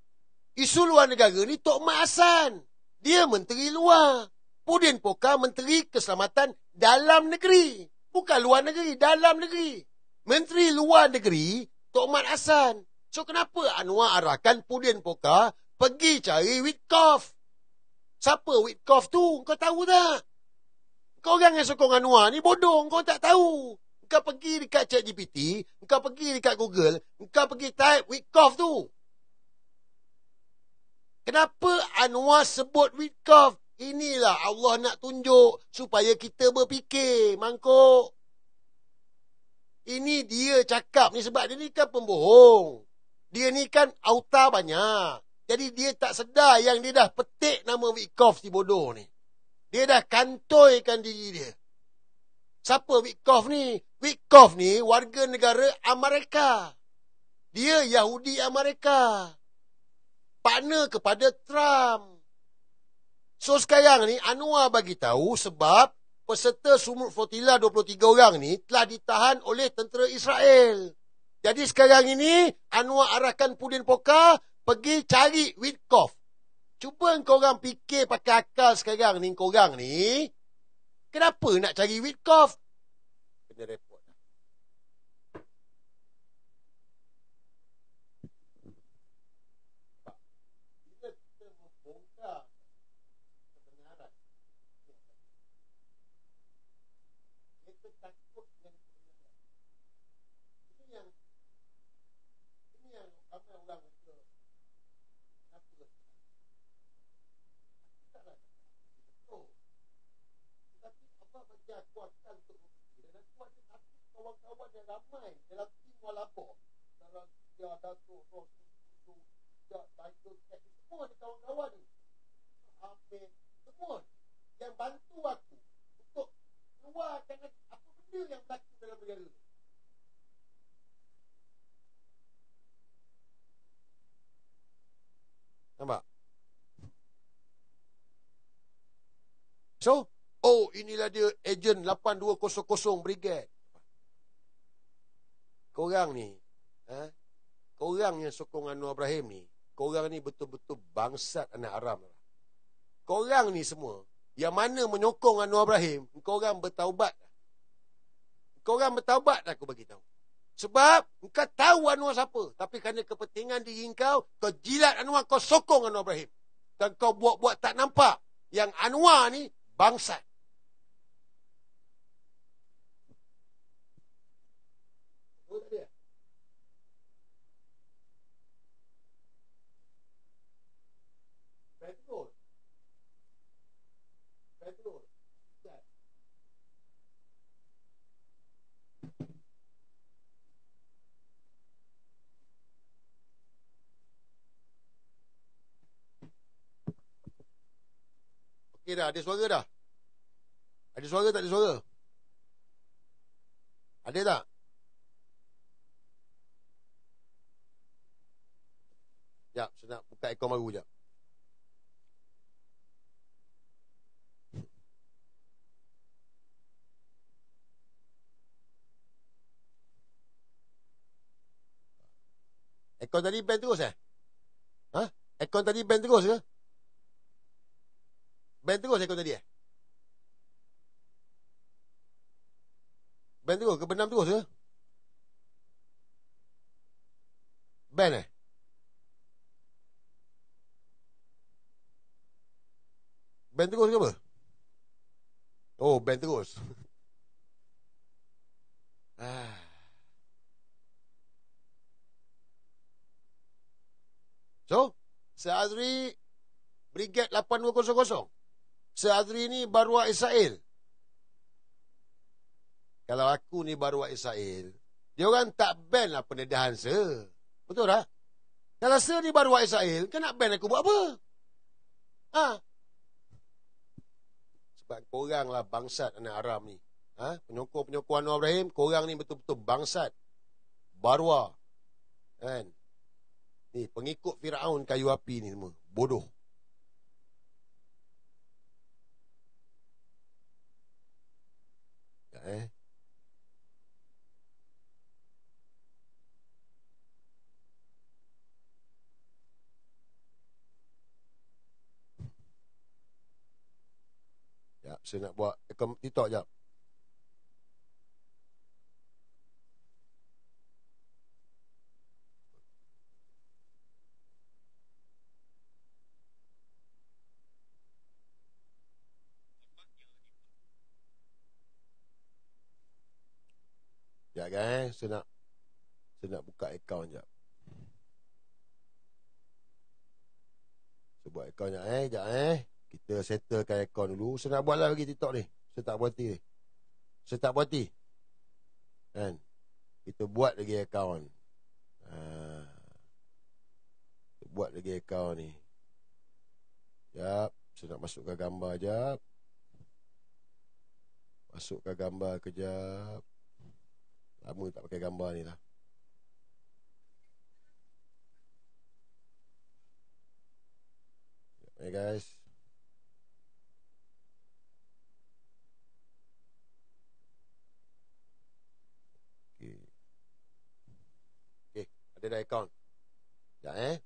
Isu luar negara ni Tok Mat Hassan. Dia menteri luar. Pudin Poka menteri keselamatan dalam negeri. Bukan luar negeri, dalam negeri. Menteri luar negeri Tok Mat Hassan. So kenapa Anwar arahkan Pudin Poka pergi cari Witkoff? Siapa Witkoff tu? Kau tahu tak? Kau orang yang sokong Anwar ni bodoh. Kau tak tahu. Kau pergi dekat ChatGPT, kau pergi dekat Google, kau pergi type Witkoff tu. Kenapa Anwar sebut Witkoff? Inilah Allah nak tunjuk supaya kita berfikir, mangkuk. Ini dia cakap ni sebab dia ni kan pembohong. Dia ni kan auta banyak. Jadi dia tak sedar yang dia dah petik nama Witkoff si bodoh ni. Dia dah kantoikan diri dia. Siapa Witkoff ni? Witkoff ni warga negara Amerika. Dia Yahudi Amerika. Partner kepada Trump. So sekarang ni Anwar bagi tahu sebab peserta Sumut Flotilla 23 orang ni telah ditahan oleh tentera Israel. Jadi sekarang ini Anwar arahkan Pudin Poka pergi cari Witkoff. Cuba korang fikir pakai akal sekarang ni korang ni. Kenapa nak cari Witkoff? Kena report. Bila kita membongkar kebenaran, kita takut dengan kebenaran. Ini yang ramai orang kata, kenapa? Taklah betul. Tetapi apa bagi aku akal untuk berfikir. Dan aku ada satu kawan-kawan yang ramai dalam tim Walabor. Dalam dia Datuk Rosu, dia Tiger Cat, semua ni kawan-kawan ni. Amir, semua yang bantu aku untuk keluarkan apa benda yang berlaku dalam negara. Nampak? So, inilah dia ejen 8200 Brigade. Korang ni, korang yang sokong Anwar Ibrahim ni, korang ni betul-betul bangsat anak haram. Korang ni semua, yang mana menyokong Anwar Ibrahim, korang bertaubat. Korang bertaubat aku bagi tahu. Sebab engkau tahu Anwar siapa, tapi kerana kepentingan diri kau jilat Anwar, kau sokong Anwar Ibrahim. Dan kau buat-buat tak nampak yang Anwar ni bangsat. Okey dah, ada suara dah? Ada suara tak ada suara? Ada tak? Sekejap, saya nak buka aircon baru sekejap. Aircon tadi band terus Aircon tadi band terus ke? Band terus aircon tadi Band terus ke? Benam terus ke? Band Band terus ke apa? Oh, band terus. So, Seazri Brigade 8200. Seazri ni Baruah Israel. Kalau aku ni Baruah Israel, dia orang tak ban lah pendedahan se. Betul tak? Kalau se ni Baruah Israel, kan nak ban aku buat apa? Sebab korang lah bangsat anak haram ni. Penyokong-penyokong Anwar Ibrahim, korang ni betul-betul bangsat. Baruah. Kan? Ni pengikut Firaun kayu api ni semua. Bodoh. Saya nak buat akaun TikTok jap. Sekejap kan Saya nak buka akaun jap. Saya buat akaun jap Sekejap Kita settlekan akaun dulu. Saya nak buat lagi TikTok ni. Saya tak berhenti kan. Kita buat lagi akaun. Kita buat lagi akaun ni. Jap, saya nak masukkan gambar jap. Masukkan gambar kejap. Lama tak pakai gambar ni lah. Sekejap guys. Okay, ada dah akaun. Sekejap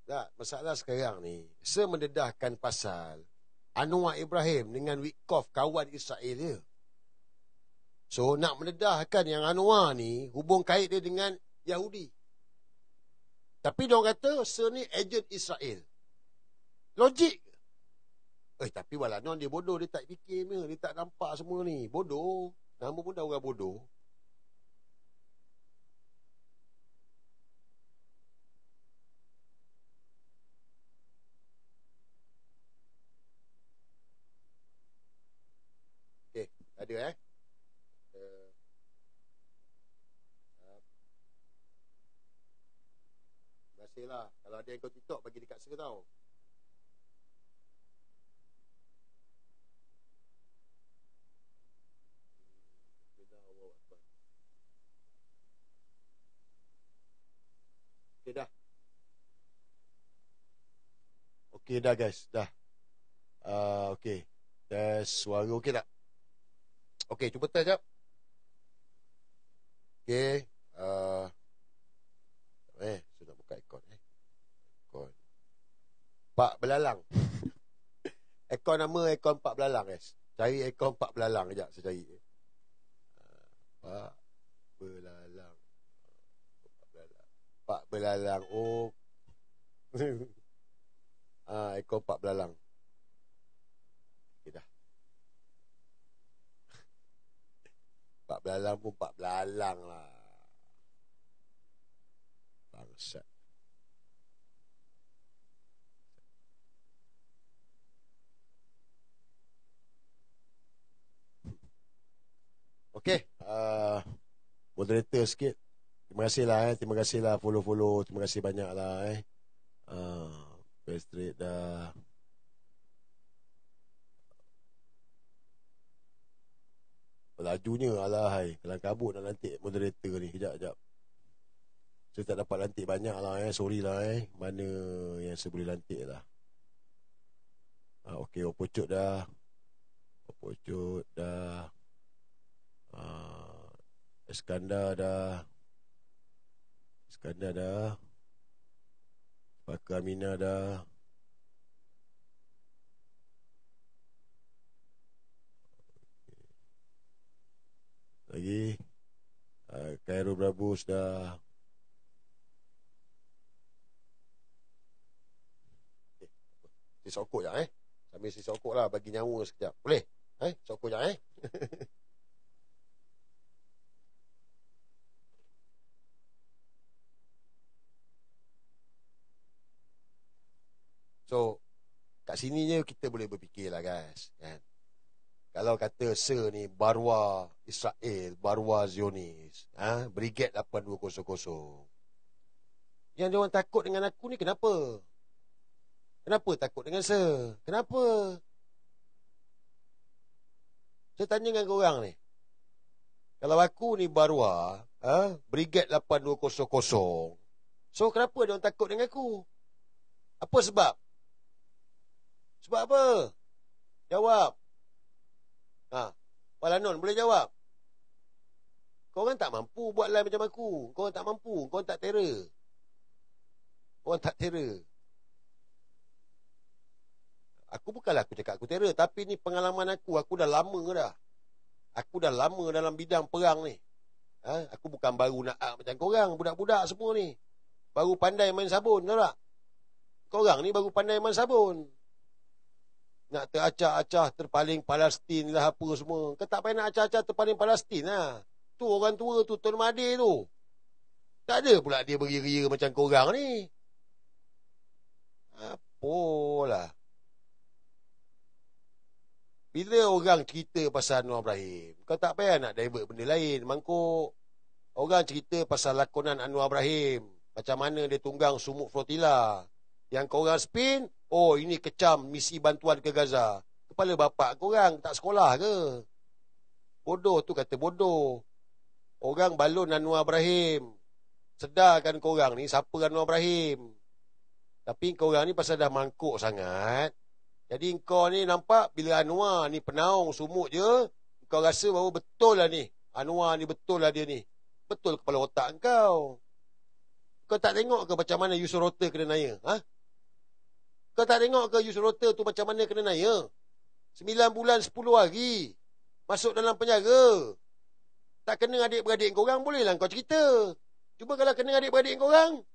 Tak, masalah sekarang ni, saya mendedahkan pasal Anwar Ibrahim dengan Wikoff kawan Israel dia. So, nak mendedahkan yang Anwar ni hubung kait dia dengan Yahudi. Tapi diorang kata, saya ni ejen Israel. Logik. Tapi walaupun dia bodoh, dia tak fikir ni, dia tak nampak semua ni. Bodoh. Nama pun dah orang bodoh. Ada Terima kasih lah. Kalau ada yang kau TikTok, bagi dekat saya tau. Okay dah. Okay dah guys. Dah. Okay. Test suara okay tak? Okay, cuba test jap. Okay. Sudah buka akaun. Akaun. Pak Belalang. Akaun nama akaun Pak Belalang guys. Cari akaun Pak Belalang kejap saya cari. Pak Belalang. Pak Belalang. Oh. Akaun Pak Belalang. Okay dah. Pak Belalang pun Pak Belalang lah. Bangsat. Okey, moderator sikit. Terima kasih lah terima kasih lah follow. Terima kasih banyak lah Best Street dah. Lajunya alahai. Kelang kabut nak lantik moderator ni. Kejap. Saya tak dapat lantik banyak lah Sorry lah Mana yang saya boleh lantik lah. Okey, Opocut dah. Iskandar dah. Pakar Amina dah. Lagi Khairul Brabus dah. Si sokok je Sambil si sokok lah. Bagi nyawa sekejap. Boleh? Sokok je So kat sini je kita boleh berfikir lah guys kan? Kalau kata ni Barwa Israel, Barwa Zionis, Brigade 8200. Yang diorang takut dengan aku ni kenapa? Kenapa takut dengan saya? Kenapa? Saya tanya dengan korang ni. Kalau aku ni Barwa, Brigade 8200, so kenapa diorang takut dengan aku? Apa sebab? Sebab apa? Jawab. Walanon boleh jawab. Korang tak mampu buat lain macam aku. Korang tak mampu. Korang tak terror. Aku bukanlah aku cakap aku terror. Tapi ni pengalaman aku. Aku dah lama dah. Aku dah lama dalam bidang perang ni. Aku bukan baru nak macam korang. Budak-budak semua ni. Baru pandai main sabun. Tahu tak? Korang ni baru pandai main sabun. Nak teracah-acah terpaling Palestin lah apa semua. Kau tak payah nak acah-acah terpaling Palestin lah. Tu orang tua tu, Tun Mahathir tu. Tak ada pula dia beria-ria macam korang ni. Apalah. Bila orang cerita pasal Anwar Ibrahim, kau tak payah nak divert benda lain. Mangkuk. Orang cerita pasal lakonan Anwar Ibrahim. Macam mana dia tunggang sumuk flotilla. Yang korang spin, oh ini kecam misi bantuan ke Gaza. Kepala bapak korang tak sekolah ke? Bodoh tu kata bodoh. Orang balon Anwar Ibrahim. Sedarkan korang ni siapa Anwar Ibrahim. Tapi korang ni pasal dah mangkuk sangat. Jadi kau ni nampak bila Anwar ni penaung sumuk je, kau rasa bahawa betul lah ni. Anwar ni betul lah dia ni. Betul kepala otak kau. Kau tak tengok ke macam mana Yusuf Rota kena naya? Ha? Kau tak tengok ke Yusuf Rota tu macam mana kena naya? 9 bulan 10 hari. Masuk dalam penjara. Tak kena adik-beradik korang, bolehlah kau cerita. Cuba kalau kena adik-beradik korang.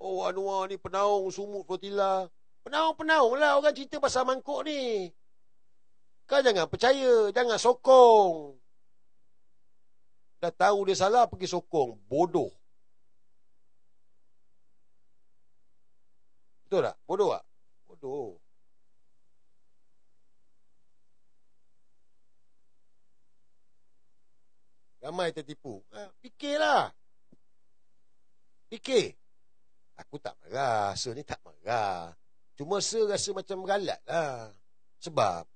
Oh, Anwar ni penaung sumuk flotilla. Penaung-penaung lah orang cerita pasal mangkuk ni. Kau jangan percaya. Jangan sokong. Dah tahu dia salah, pergi sokong. Bodoh. Betul tak? Bodoh tak? Bodoh. Ramai tertipu. Fikirlah. Fikir. Aku tak marah. Sir ni tak marah. Cuma Sir rasa macam galat lah. Sebab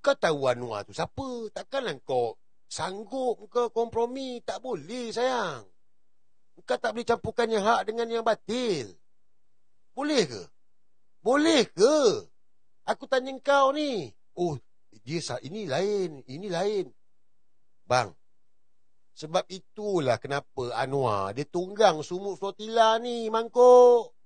kau tahu Anwar tu siapa. Takkanlah kau sanggup kau kompromi. Tak boleh sayang. Kau tak boleh campurkan yang hak dengan yang batil. Boleh ke? Boleh ke? Aku tanya kau ni. Oh, dia ini lain. Ini lain. Bang. Sebab itulah kenapa Anwar dia tunggang sumuk flotilla ni, mangkuk.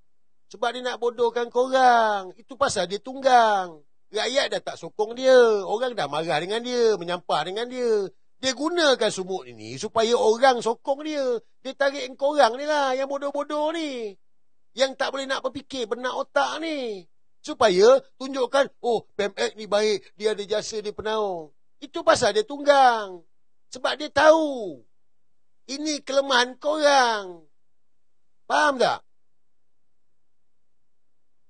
Sebab dia nak bodohkan korang. Itu pasal dia tunggang. Rakyat dah tak sokong dia. Orang dah marah dengan dia, menyampah dengan dia. Dia gunakan sumuk ini supaya orang sokong dia. Dia tarik korang ni lah yang bodoh-bodoh ni. Yang tak boleh nak berfikir, benak otak ni. Supaya tunjukkan, oh PMX ni baik, dia ada jasa, dia penaung. Itu pasal dia tunggang. Sebab dia tahu. Ini kelemahan korang. Faham tak?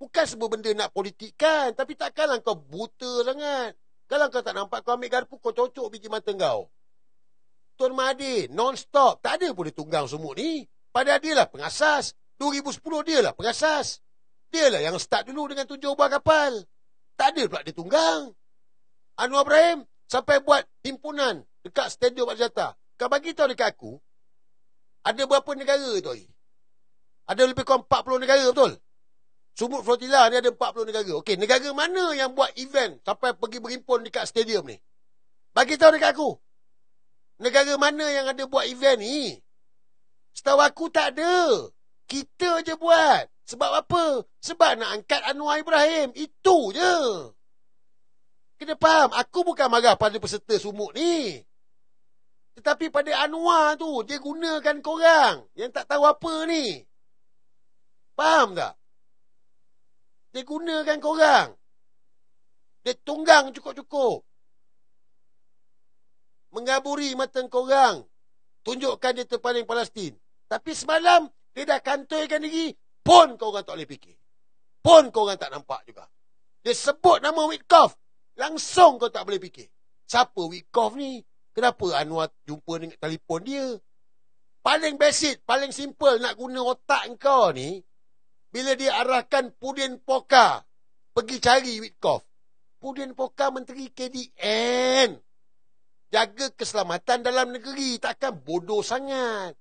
Bukan semua benda nak politikkan. Tapi takkanlah kau buta sangat. Kalau kau tak nampak, kau ambil garpu, kau cocok biji mata kau. Tun Mahathir, non-stop. Tak ada pun dia tunggang sumuk ni. Padahal dia lah pengasas. 2010 dia lah pengasas. Dia lah yang start dulu dengan 7 buah kapal. Tak ada pula dia tunggang. Anwar Ibrahim sampai buat himpunan dekat Stadium Axiata. Kau bagi tahu dekat aku, ada berapa negara tu? Ada lebih kurang 40 negara, betul? Sumuk flotilla ni ada 40 negara. Okey, negara mana yang buat event sampai pergi berhimpun dekat stadium ni? Bagi tahu dekat aku. Negara mana yang ada buat event ni? Setahu aku tak ada. Kita je buat. Sebab apa? Sebab nak angkat Anwar Ibrahim. Itu je. Kena faham, aku bukan marah pada peserta sumuk ni. Tetapi pada Anwar tu, dia gunakan korang yang tak tahu apa ni. Faham tak? Dia gunakan korang. Dia tunggang cukup-cukup. Mengaburi mata korang. Tunjukkan dia terpaling Palestin. Tapi semalam, dia dah kantorkan diri, pun korang tak boleh fikir. Pun korang tak nampak juga. Dia sebut nama Witkoff. Langsung kau tak boleh fikir. Siapa Witkoff ni? Kenapa Anwar jumpa dengan telefon dia? Paling basic, paling simple nak guna otak kau ni, bila dia arahkan Pudin Poka pergi cari Witkoff. Pudin Poka Menteri KDN. Jaga keselamatan dalam negeri. Takkan bodoh sangat.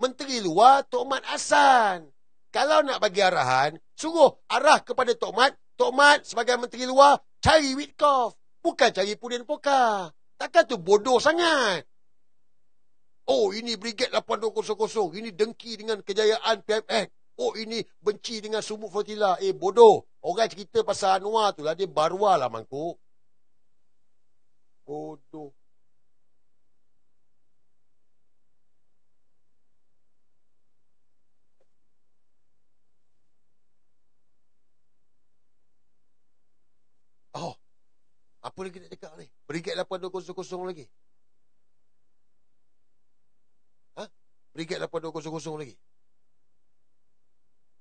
Menteri luar, Tok Mat Hassan. Kalau nak bagi arahan, suruh arah kepada Tok Mat. Tok Mat sebagai Menteri luar, cari Witkoff. Bukan cari Pudin Poka. Takkan tu bodoh sangat. Oh, ini Brigade 8200. Ini dengki dengan kejayaan PMX. Oh, ini benci dengan sumuk flotilla. Bodoh. Orang cerita pasal Anwar tu lah. Dia barua lah, mangkuk. Bodoh. Apa lagi nak cakap ni? Brigade 8200 lagi. Ha? Brigade 8200 lagi.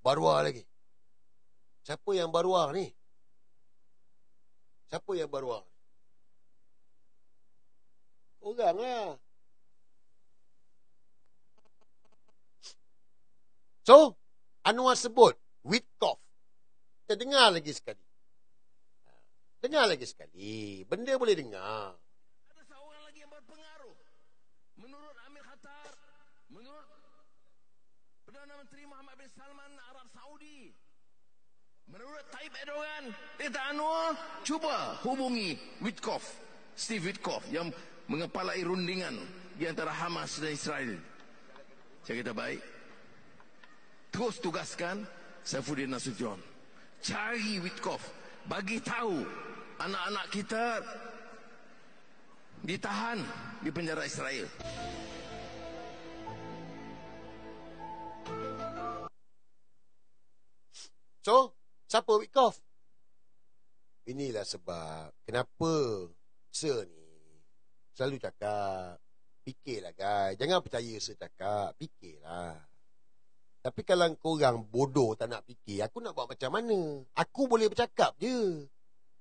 Baruah lagi. Siapa yang baruah ni? Siapa yang baruah? Orang lah. So, Anwar sebut Witkoff. Kita dengar lagi sekali. Dengar lagi sekali. Benda boleh dengar. Ada seorang lagi yang berpengaruh. Menurut Amir Khattar, menurut Perdana Menteri Muhammad bin Salman Arab Saudi, menurut Tayyip Erdogan, kata Anwar, cuba hubungi Witkoff, Steve Witkoff yang mengepalai rundingan di antara Hamas dan Israel. Saya kata baik. Terus tugaskan Saifuddin Nasution. Cari Witkoff. Bagi tahu anak-anak kita ditahan di penjara Israel. So, siapa Witkoff? Inilah sebab kenapa Sir ni selalu cakap, fikirlah guys. Jangan percaya Sir cakap, fikirlah. Tapi kalau korang bodoh tak nak fikir, aku nak buat macam mana? Aku boleh bercakap je.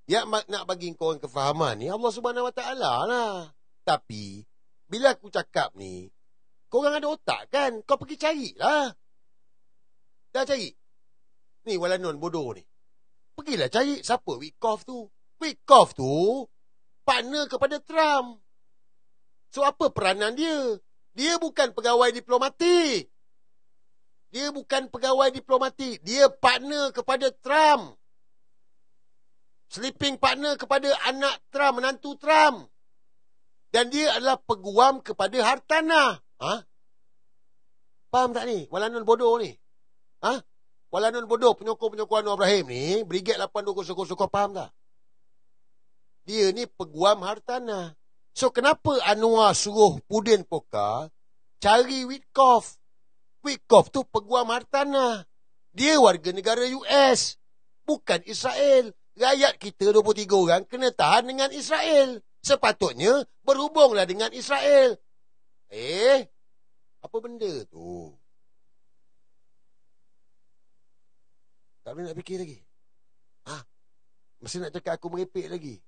Yang nak bagi korang kefahaman ni Allah Subhanahu Wa Taala lah. Tapi bila aku cakap ni, korang ada otak kan? Kau pergi carilah. Dah cari? Ni Walanon bodoh ni. Pergilah cari siapa Witkoff tu. Witkoff tu partner kepada Trump. So apa peranan dia? Dia bukan pegawai diplomatik. Dia bukan pegawai diplomatik. Dia partner kepada Trump. Sleeping partner kepada anak Trump, menantu Trump. Dan dia adalah peguam kepada hartanah. Ha? Faham tak ni? Walanon bodoh ni. Ha? Walanon bodoh, penyokong-penyokong Anwar Ibrahim ni, Brigade 8200, kau faham tak? Dia ni peguam hartanah. So, kenapa Anwar suruh Pudin Pokar cari Witkoff? Witkoff tu peguam hartanah. Dia warga negara US. Bukan Israel. Rakyat kita 23 orang kena tahan dengan Israel. Sepatutnya berhubunglah dengan Israel. Apa benda tu? Tak boleh nak fikir lagi. Mesti nak cakap aku merepek lagi.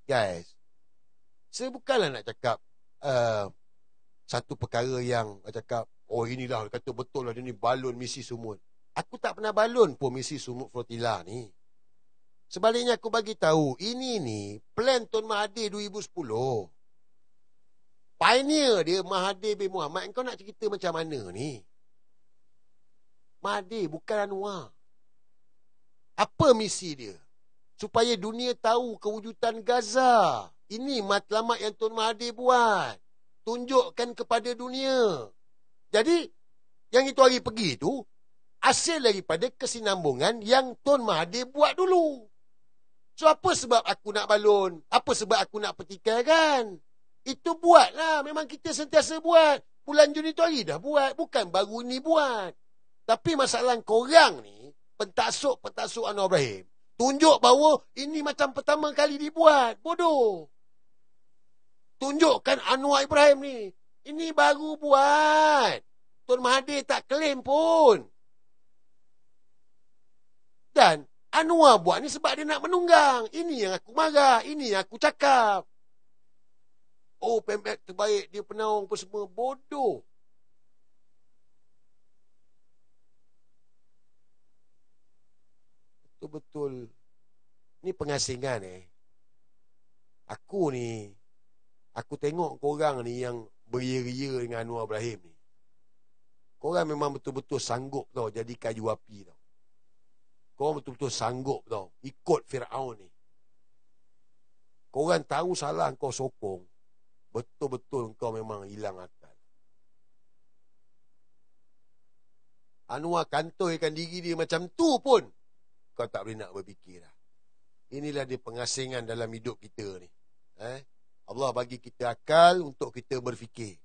Guys, saya bukanlah nak cakap satu perkara yang cakap, oh inilah, kata betul lah dia ni balon misi sumut. Aku tak pernah balon pun misi sumut flotilla ni. Sebaliknya aku bagi tahu, ini ni plan Tun Mahathir 2010. Pioneer dia Mahathir bin Mohamad. Kau nak cerita macam mana ni? Mahathir bukan Anwar. Apa misi dia? Supaya dunia tahu kewujudan Gaza. Ini matlamat yang Tun Mahathir buat. Tunjukkan kepada dunia. Jadi, yang itu hari pergi tu, hasil daripada kesinambungan yang Tun Mahathir buat dulu. So, apa sebab aku nak balon? Apa sebab aku nak petikai kan? Itu buatlah. Memang kita sentiasa buat. Bulan Jun itu hari dah buat. Bukan baru ni buat. Tapi masalah korang ni, pentaksuk Anwar Ibrahim, tunjuk bahawa ini macam pertama kali dibuat. Bodoh. Tunjukkan Anwar Ibrahim ni. Ini baru buat. Tun Mahathir tak klaim pun. Dan Anwar buat ni sebab dia nak menunggang. Ini yang aku marah. Ini yang aku cakap. Oh, Pembek terbaik. Dia penaung apa semua. Bodoh. Betul-betul. Ni pengasingan Aku ni, aku tengok korang ni yang beria-ria dengan Anwar Ibrahim ni. Korang memang betul-betul sanggup tau jadi kayu api tau. Korang betul-betul sanggup tau ikut Fir'aun ni. Korang tahu salah kau sokong, betul-betul kau memang hilang akal. Anwar kantoikan diri dia macam tu pun kau tak boleh nak berfikir lah. Inilah dia pengasingan dalam hidup kita ni. Allah bagi kita akal untuk kita berfikir.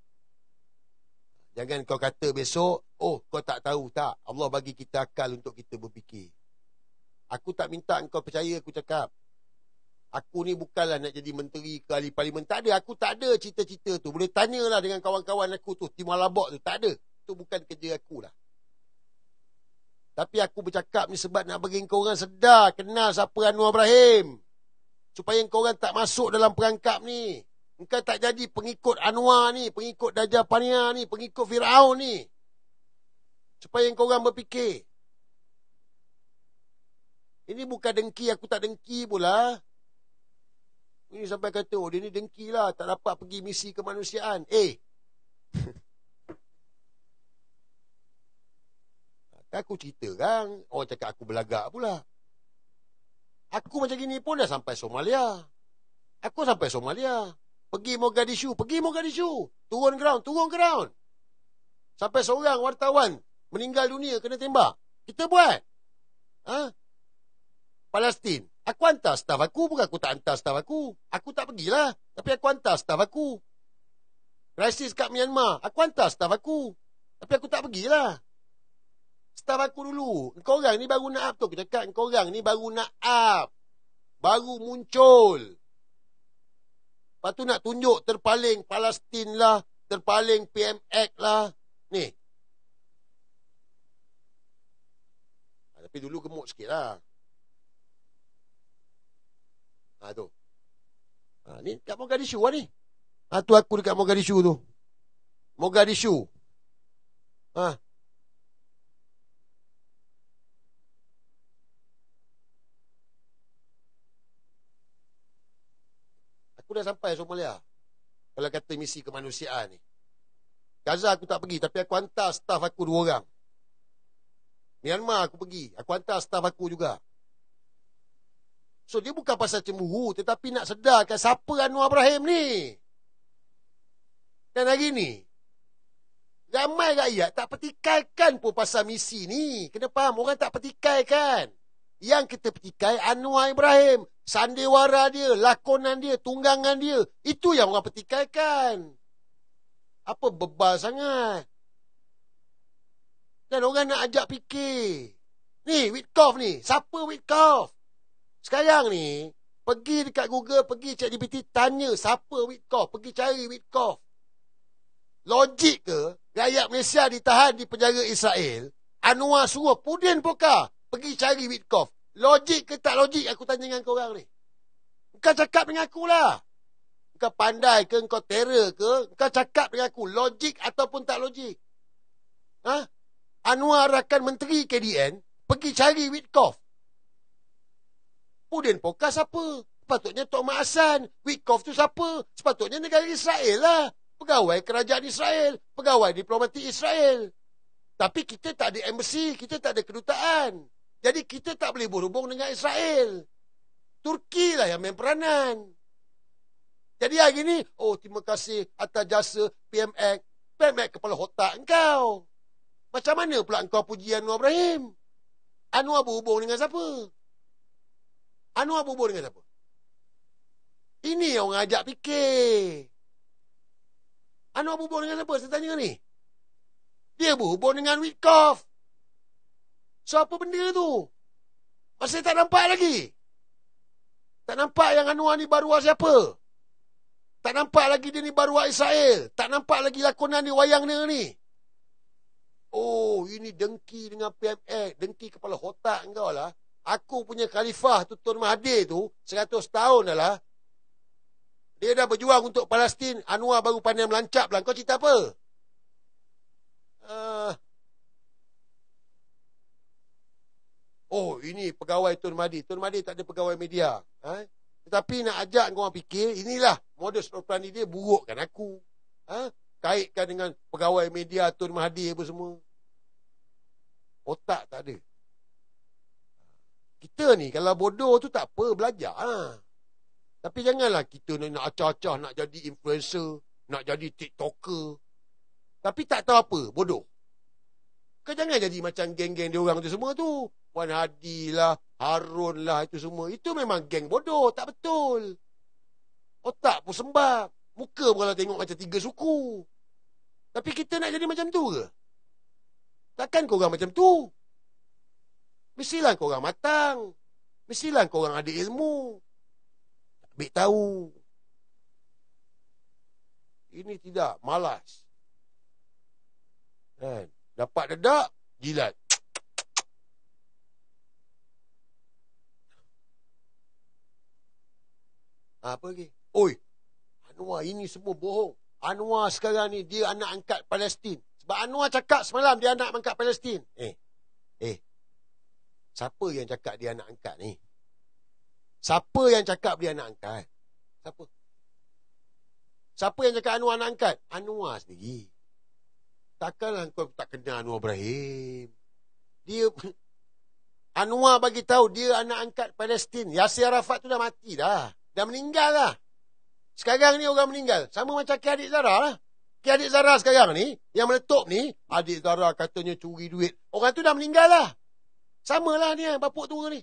Jangan kau kata besok, oh kau tak tahu. Tak, Allah bagi kita akal untuk kita berfikir. Aku tak minta engkau percaya aku cakap. Aku ni bukanlah nak jadi menteri ke ahli parlimen. Tak ada. Aku tak ada cita-cita tu. Boleh tanyalah dengan kawan-kawan aku tu. Timur Labok tu. Tak ada. Itu bukan kerja aku lah. Tapi aku bercakap ni sebab nak bagi kau orang sedar. Kenal siapa Anwar Ibrahim. Supaya kau orang tak masuk dalam perangkap ni. Engkau tak jadi pengikut Anwar ni. Pengikut Dajjal Pania ni. Pengikut Fir'aun ni. Supaya kau orang berfikir. Ini bukan dengki. Aku tak dengki pula. Ini sampai kata, oh dia ni dengki lah. Tak dapat pergi misi kemanusiaan. Aku cerita kan. Orang cakap aku belagak pula. Aku macam gini pun dah sampai Somalia. Aku sampai Somalia. Pergi Mogadishu. Turun ground. Sampai seorang wartawan meninggal dunia kena tembak. Kita buat. Palestin. Aku hantar staf aku, bukan aku tak hantar staf aku. Aku tak pergilah. Tapi aku hantar staf aku. Krisis kat Myanmar. Aku hantar staf aku. Tapi aku tak pergilah. Staf aku dulu. Engkau orang ni baru nak up tu. Aku cakap, engkau orang ni baru nak up. Baru muncul. Lepas tu nak tunjuk terpaling Palestin lah. Terpaling PMX lah. Ni. Tapi dulu gemuk sikit lah. Tu. Ni kat Mogadishu lah ni. Tu aku dekat Mogadishu tu. Mogadishu. Aku dah sampai Somalia. Kalau kata misi kemanusiaan ni. Gaza aku tak pergi. Tapi aku hantar staf aku 2 orang. Myanmar aku pergi. Aku hantar staf aku juga. So, dia bukan pasal cemburu, tetapi nak sedarkan siapa Anwar Ibrahim ni. Dan hari ni, ramai rakyat tak petikaikan pun pasal misi ni. Kena faham, orang tak petikaikan. Yang kita petikai Anwar Ibrahim. Sandiwara dia, lakonan dia, tunggangan dia. Itu yang orang petikaikan. Apa bebal sangat. Dan orang nak ajak fikir. Ni, Witkoff ni. Siapa Witkoff? Sekarang ni, pergi dekat Google, pergi ChatGPT, tanya siapa Witkoff. Pergi cari Witkoff. Logik ke? Rakyat Malaysia ditahan di penjara Israel. Anwar suruh Pudin Pokah pergi cari Witkoff. Logik ke tak logik? Aku tanya dengan korang ni. Kau cakap dengan aku lah. Kau pandai ke? Kau terror ke? Kau cakap dengan aku. Logik ataupun tak logik? Anwar rakan menteri KDN pergi cari Witkoff. Pudin Pokah siapa? Sepatutnya Tok Mak Hassan. Witkoff tu siapa? Sepatutnya negara Israel lah. Pegawai kerajaan Israel. Pegawai diplomatik Israel. Tapi kita tak ada embassy. Kita tak ada kedutaan. Jadi kita tak boleh berhubung dengan Israel. Turki lah yang main peranan. Jadi hari ni, terima kasih atas jasa PMX. PMX kepala otak engkau. Macam mana pula engkau puji Anwar Ibrahim? Anwar berhubung dengan siapa? Anwar berhubung dengan siapa? Ini yang orang ajak fikir. Anwar berhubung dengan siapa? Saya tanya ni. Dia berhubung dengan Witkoff. So apa benda tu? Masih tak nampak lagi? Tak nampak yang Anwar ni baruah siapa? Tak nampak lagi dia ni baruah Israel? Tak nampak lagi lakonan ni wayang dia ni? Ini dengki dengan PMX. Dengki kepala otak engkau lah. Aku punya khalifah tu Tun Mahathir tu 100 tahun dah lah. Dia dah berjuang untuk Palestin. Anwar baru pandai melancap lah. Kau cerita apa? Ini pegawai Tun Mahathir. Tun Mahathir tak ada pegawai media. Tetapi nak ajak korang fikir, inilah modus operandi dia burukkan aku. Kaitkan dengan pegawai media Tun Mahathir apa semua. Otak tak ada. Kita ni kalau bodoh tu tak apa, belajar lah. Tapi janganlah kita nak acah-acah nak jadi influencer, nak jadi tiktoker. Tapi tak tahu apa, bodoh. Kau jangan jadi macam geng-geng dia orang tu semua tu. Wan Hadi lah, Harun lah, itu semua. Itu memang geng bodoh, tak betul. Otak pun sembab. Muka pun kalau tengok macam 3 suku. Tapi kita nak jadi macam tu ke? Takkan korang macam tu? Mestilah korang matang. Mestilah korang ada ilmu. Ambil tahu. Ini tidak, malas. Kan? Dapat dedak, jilat. Apa lagi? Oi, Anwar ini semua bohong. Anwar sekarang ni dia anak angkat Palestin. Sebab Anwar cakap semalam dia anak angkat Palestin. Siapa yang cakap dia anak angkat ni? Siapa yang cakap dia anak angkat? Siapa? Siapa yang cakap Anwar anak angkat? Anwar sendiri. Takkanlah kau tak kenal Anwar Ibrahim. Dia Anwar bagi tahu dia anak angkat Palestin. Yasir Arafat tu dah mati dah. Dah meninggal lah. Sekarang ni orang meninggal. Sama macam adik Zara lah. Adik Zara sekarang ni, yang meletup ni, adik Zara katanya curi duit. Orang tu dah meninggal lah. Samalah dia, bapuk tua ni.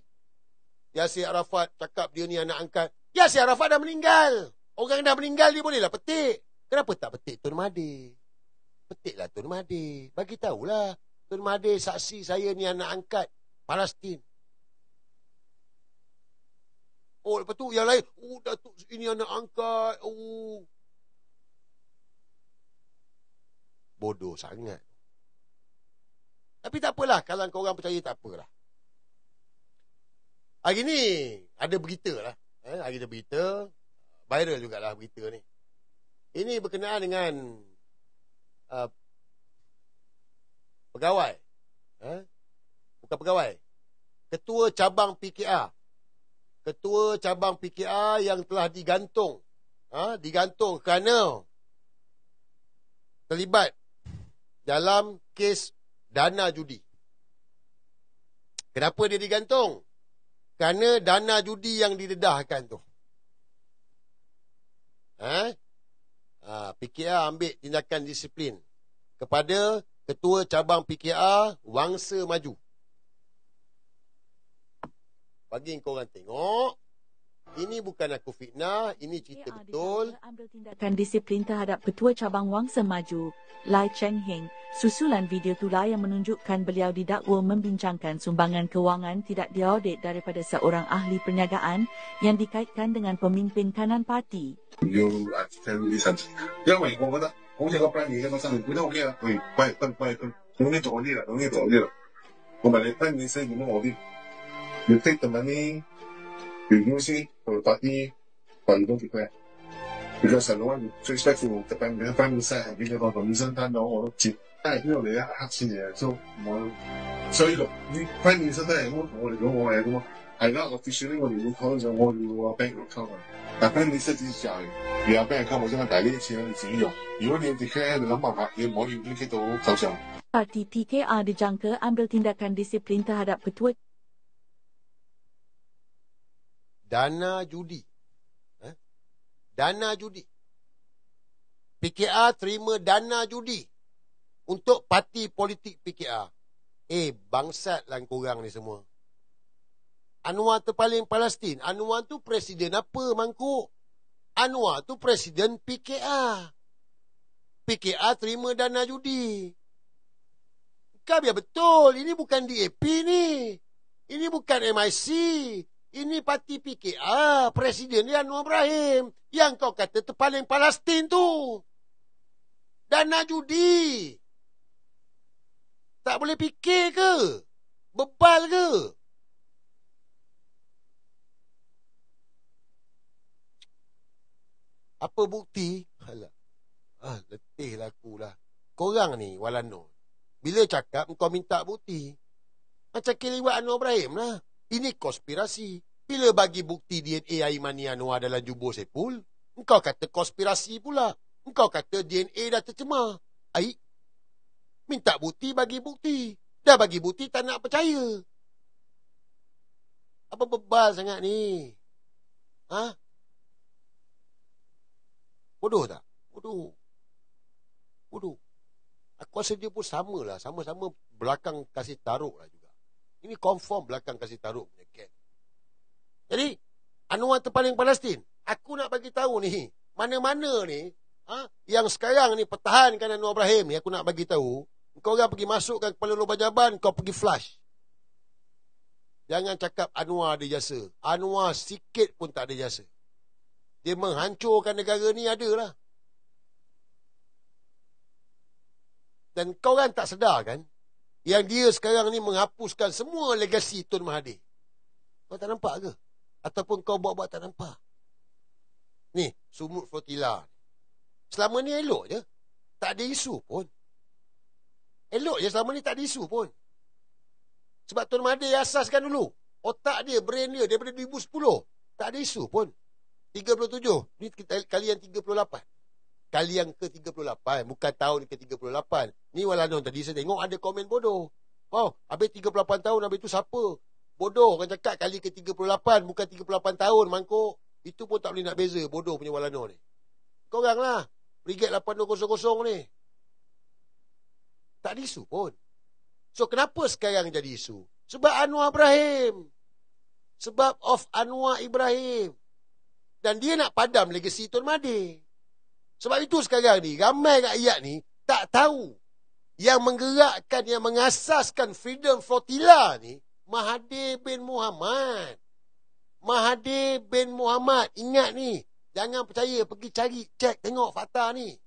Yasir Arafat cakap dia ni anak angkat. Yasir Arafat dah meninggal. Orang dah meninggal dia bolehlah petik. Kenapa tak petik Tun Mahathir? Petiklah Tun Mahathir. Bagi tahulah. Tun Mahathir saksi saya ni anak angkat Palestin. Oh, lepas tu yang lain. Oh, Datuk ini anak angkat. Oh. Bodoh sangat. Tapi tak apalah. Kalau korang percaya tak apalah. Hari ni ada berita lah. Hari ada berita. Viral jugalah berita ni. Ini berkenaan dengan pegawai. Bukan pegawai. Ketua cabang PKR. Ketua cabang PKR yang telah digantung. Digantung kerana terlibat dalam kes dana judi. Kenapa dia digantung? Kerana dana judi yang didedahkan tu. PKR ambil tindakan disiplin kepada Ketua Cabang PKR Wangsa Maju. Bagi korang tengok, ini bukan aku fitnah, ini cerita betul. Ambil tindakan disiplin terhadap Ketua Cabang Wangsa Maju, Lai Cheng Hing. Susulan video itulah yang menunjukkan beliau didakwa membincangkan sumbangan kewangan tidak diaudit daripada seorang ahli perniagaan yang dikaitkan dengan pemimpin kanan parti. 要聽啲神，因為我覺得好似個 plan 而家個生意本身 OK 啦，佢總之做啲啦，我問你 plan 你寫點樣我啲，要 take the money， 原公司去打啲運動結佢，because 神佬最 respectful 特別你翻個 set 係幾個本身攤咗我都接，但係邊度你一黑錢嘢，所以你 plan 本身都係咁同我哋講我係咁啊。係啦，我必須呢個年會溝咗，我要個 bank account 啊。但係你設置就係，你有 bank account 我先可以抵呢啲錢你自己用。如果你 declare 你諗辦法，你唔可以 link 到手上。Parti PKR dijangka ambil tindakan disiplin terhadap ketua dana judi. Dana judi. PKR terima dana judi untuk parti politik PKR. Bangsatlah korang ni semua. Anwar terpaling Palestin. Anwar tu presiden apa, mangkuk? Anwar tu presiden PKR. PKR terima dana judi. Kau biar betul. Ini bukan DAP ni. Ini bukan MIC. Ini parti PKR. Presiden dia Anwar Ibrahim. Yang kau kata terpaling Palestin tu. Dana judi. Tak boleh fikir ke? Bebal ke? Apa bukti? Letih lah aku lah. Korang ni, Walano. Bila cakap, kau minta bukti. Macam keliwat Anwar Ibrahim lah. Ini konspirasi. Bila bagi bukti DNA Aimani Anwar dalam jubur Sepul, engkau kata konspirasi pula. Engkau kata DNA dah tercemar. Minta bukti, bagi bukti. Dah bagi bukti, tak nak percaya. Apa bebal sangat ni? Bodoh tak? Bodoh. Aku rasa dia pun sama lah. Sama-sama belakang kasih taruh lah juga. Ini confirm belakang kasih taruh punya geng. Jadi, Anwar terpaling Palestin. Aku nak bagi tahu ni, mana-mana ni, yang sekarang ni pertahankan Anwar Ibrahim ni, aku nak bagi tahu, kau orang pergi masukkan kepala lubang jaban, kau pergi flush. Jangan cakap Anwar ada jasa. Anwar sikit pun tak ada jasa. Dia menghancurkan negara ni adalah. Dan kau kan tak sedar kan, yang dia sekarang ni menghapuskan semua legasi Tun Mahathir. Kau tak nampak ke? Ataupun kau buat-buat tak nampak? Ni, Sumut Flotilla. Selama ni elok je. Tak ada isu pun. Elok je selama ni tak ada isu pun. Sebab Tun Mahathir asaskan dulu. Otak dia, brain dia daripada 2010. Tak ada isu pun. 37. Ni kali yang 38. Kali yang ke-38. Bukan tahun ke-38. Ni Walanon tadi saya tengok ada komen bodoh. Oh, habis 38 tahun, habis tu siapa? Bodoh. Orang cakap kali ke-38. Bukan 38 tahun, mangkuk. Itu pun tak boleh nak beza. Bodoh punya Walanon ni. Korang lah. Brigade 8200 ni. Tak ada isu pun. So, kenapa sekarang jadi isu? Sebab Anwar Ibrahim. Sebab of Anwar Ibrahim. Dan dia nak padam legasi Tun Mahathir. Sebab itu sekarang ni, ramai rakyat ni tak tahu. Yang menggerakkan, yang mengasaskan Freedom Flotilla ni, Mahathir bin Mohamad. Mahathir bin Mohamad. Ingat ni. Jangan percaya, pergi cari, cek, tengok fakta ni.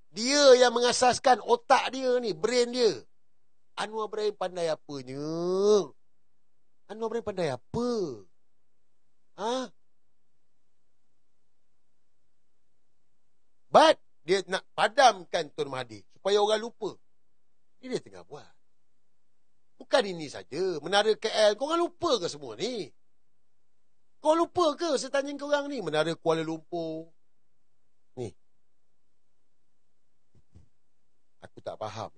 Dia yang mengasaskan otak dia ni, brain dia. Anwar Ibrahim pandai apanya? Anwar Ibrahim pandai apa? Ha? But dia nak padamkan Tun Mahathir supaya orang lupa. Ini dia tengah buat. Bukan ini saja. Menara KL, korang lupa ke semua ni? Kau lupa ke saya tanya korang ni? Menara Kuala Lumpur. Ni. Aku tak faham.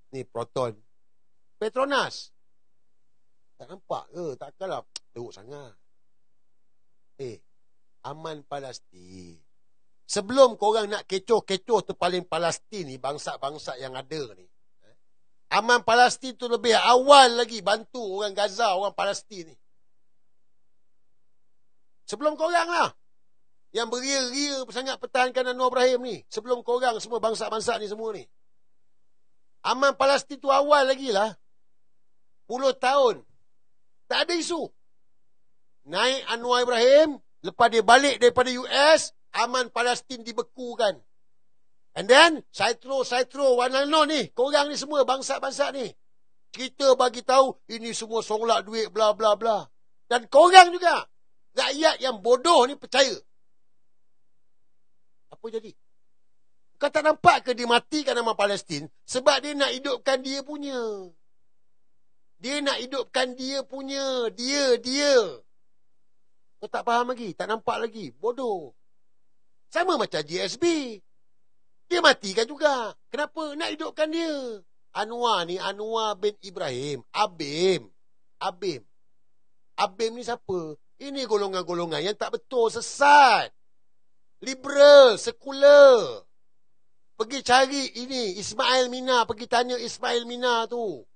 Ni Proton. Petronas. Tak nampak ke? Takkanlah teruk sangat. Aman Palestin. Sebelum korang nak kecoh-kecoh terpaling Palestin ni, bangsa-bangsa yang ada ni. Aman Palestin tu lebih awal lagi bantu orang Gaza, orang Palestin ni. Sebelum korang lah. Yang beria-ria sangat pertahankan Anwar Ibrahim ni. Sebelum korang semua bangsa-bangsa ni semua ni. Aman Palestin tu awal lagi lah. 10 tahun. Tak ada isu. Naik Anwar Ibrahim. Lepas dia balik daripada US, aman Palestin dibekukan. And then, Saitro, Walanon ni, korang ni semua, bangsa-bangsa ni. Cerita bagi tahu, ini semua songlak duit, bla bla bla. Dan korang juga, rakyat yang bodoh ni percaya. Apa jadi? Kau tak nampak ke dia matikan aman Palestin? Sebab dia nak hidupkan dia punya. Dia nak hidupkan dia punya. Dia. Kau tak faham lagi? Tak nampak lagi? Bodoh. Sama macam GSB. Dia matikan juga. Kenapa? Nak hidupkan dia. Anwar ni, Anwar bin Ibrahim. Abim ni siapa? Ini golongan-golongan yang tak betul, sesat. Liberal, sekular. Pergi cari ini, Ismail Mina. Pergi tanya Ismail Mina tu.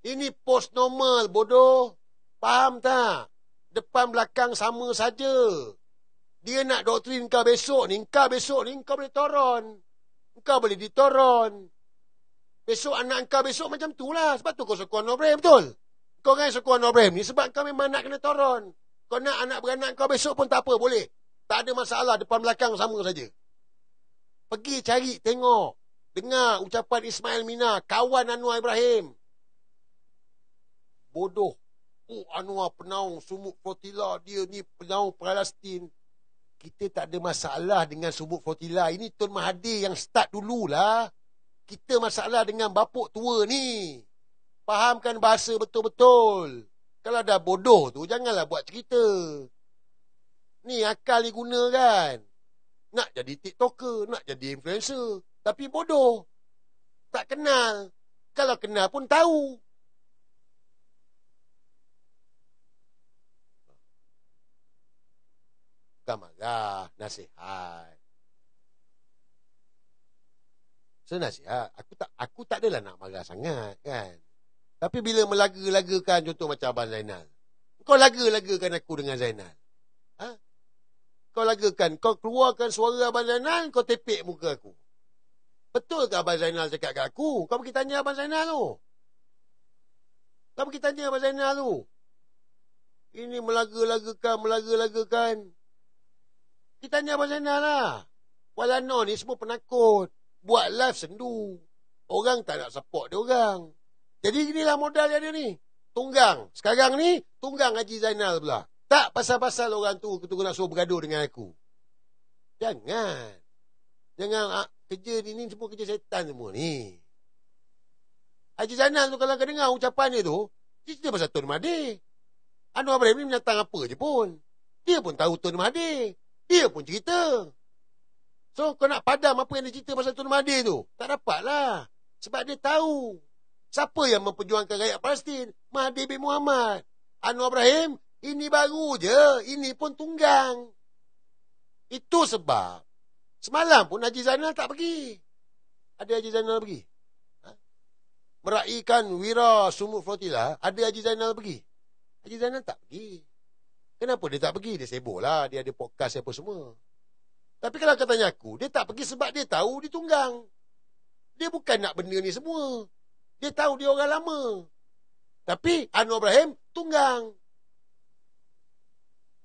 Ini post normal, bodoh. Faham tak? Depan belakang sama saja. Dia nak doktrin kau besok ni kau boleh toron. Kau boleh ditoron. Besok anak kau besok macam tu lah. Sebab tu kau suka Anwar Ibrahim, betul? Kau kan suka Anwar Ibrahim ni sebab kau memang nak kena toron. Kau nak anak beranak kau besok pun tak apa, boleh. Tak ada masalah, depan belakang sama saja. Pergi cari, tengok. Dengar ucapan Ismail Mina, kawan Anwar Ibrahim. Bodoh. Anwar penaung Sumut Flotilla, dia ni penaung Palestin. Kita tak ada masalah dengan Sumut Flotilla. Ini Tun Mahathir yang start dululah. Kita masalah dengan bapuk tua ni. Fahamkan bahasa betul-betul. Kalau dah bodoh tu, janganlah buat cerita. Ni akal diguna kan. Nak jadi TikToker, nak jadi influencer. Tapi bodoh. Tak kenal. Kalau kenal pun tahu. Bukan marah, nasihat. Nasihat. Aku tak adalah nak marah sangat kan. Tapi bila melaga-lagakan contoh macam Abang Zainal. Kau laga-lagakan aku dengan Zainal. Ha? Kau lagakan, kau keluarkan suara Abang Zainal, kau tepek muka aku. Betul ke Abang Zainal cakap kat aku? Kau pergi tanya Abang Zainal tu. Tak pergi tanya Abang Zainal tu. Ini melaga-lagakan. Kita tanya Abang Zainal lah. Walano ni semua penakut. Buat live sendu. Orang tak nak support dia orang. Jadi inilah modal dia ada ni. Tunggang. Sekarang ni, tunggang Haji Zainal pula. Tak pasal-pasal orang tu nak suruh bergaduh dengan aku. Jangan. Kerja ni semua kerja setan semua ni. Haji Zainal tu kalau kau dengar ucapan dia tu, dia cerita pasal Tun Mahathir. Anwar Ibrahim ni menatang apa je pun. Dia pun tahu Tun Mahathir. Dia pun cerita. So, kau nak padam apa yang dia cerita pasal Tun Mahathir tu? Tak dapat lah. Sebab dia tahu. Siapa yang memperjuangkan rakyat Palestin? Mahathir bin Mohamad. Anwar Ibrahim, ini baru je. Ini pun tunggang. Itu sebab. Semalam pun Haji Zainal tak pergi. Ada Haji Zainal pergi? Meraihkan Wira Sumut Flotilla, ada Haji Zainal pergi? Haji Zainal tak pergi. Kenapa dia tak pergi? Dia sibuk lah. Dia ada podcast apa semua. Tapi kalau kau tanya aku, dia tak pergi sebab dia tahu dia tunggang. Dia bukan nak benda ni semua. Dia tahu dia orang lama. Tapi Anwar Ibrahim tunggang.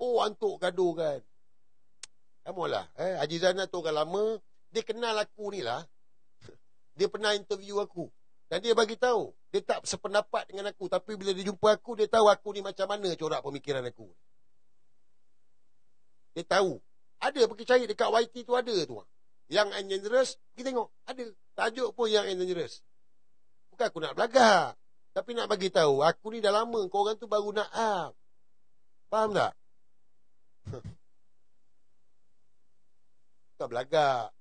Oh, antuk gaduh kan. Kamulah. Haji Zainal tu orang lama. Dia kenal aku ni lah. Dia pernah interview aku. Dan dia bagi tahu, dia tak sependapat dengan aku. Tapi bila dia jumpa aku, dia tahu aku ni macam mana corak pemikiran aku. Dia tahu. Ada, pergi cari dekat YT tu ada tu. Young and Dangerous, pergi tengok. Ada. Tajuk pun Young and Dangerous. Bukan aku nak belagak. Tapi nak bagi tahu, aku ni dah lama. Korang tu baru nak up. Faham tak? Bukan belagak.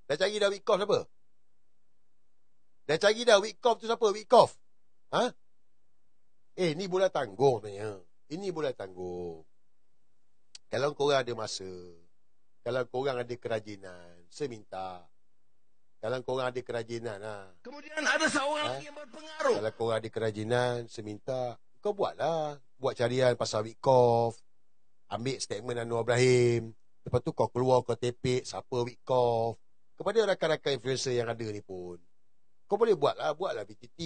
Dah cari dah Wikoff siapa? Dah cari dah Wikoff tu siapa? Wikoff. Ha? Ni bola tanggung sebenarnya. Ini bola tanggung. Kalau korang ada masa, kalau korang ada kerajinan, saya minta. Kalau korang ada kerajinan, Kemudian ada seorang lagi yang berpengaruh. Kalau korang ada kerajinan, saya minta. Kau buatlah. Buat carian pasal Wikoff. Ambil statement Anwar Ibrahim. Lepas tu kau keluar, kau tepek siapa Wikoff. Kepada rakan-rakan influencer yang ada ni pun, kau boleh buatlah BTT.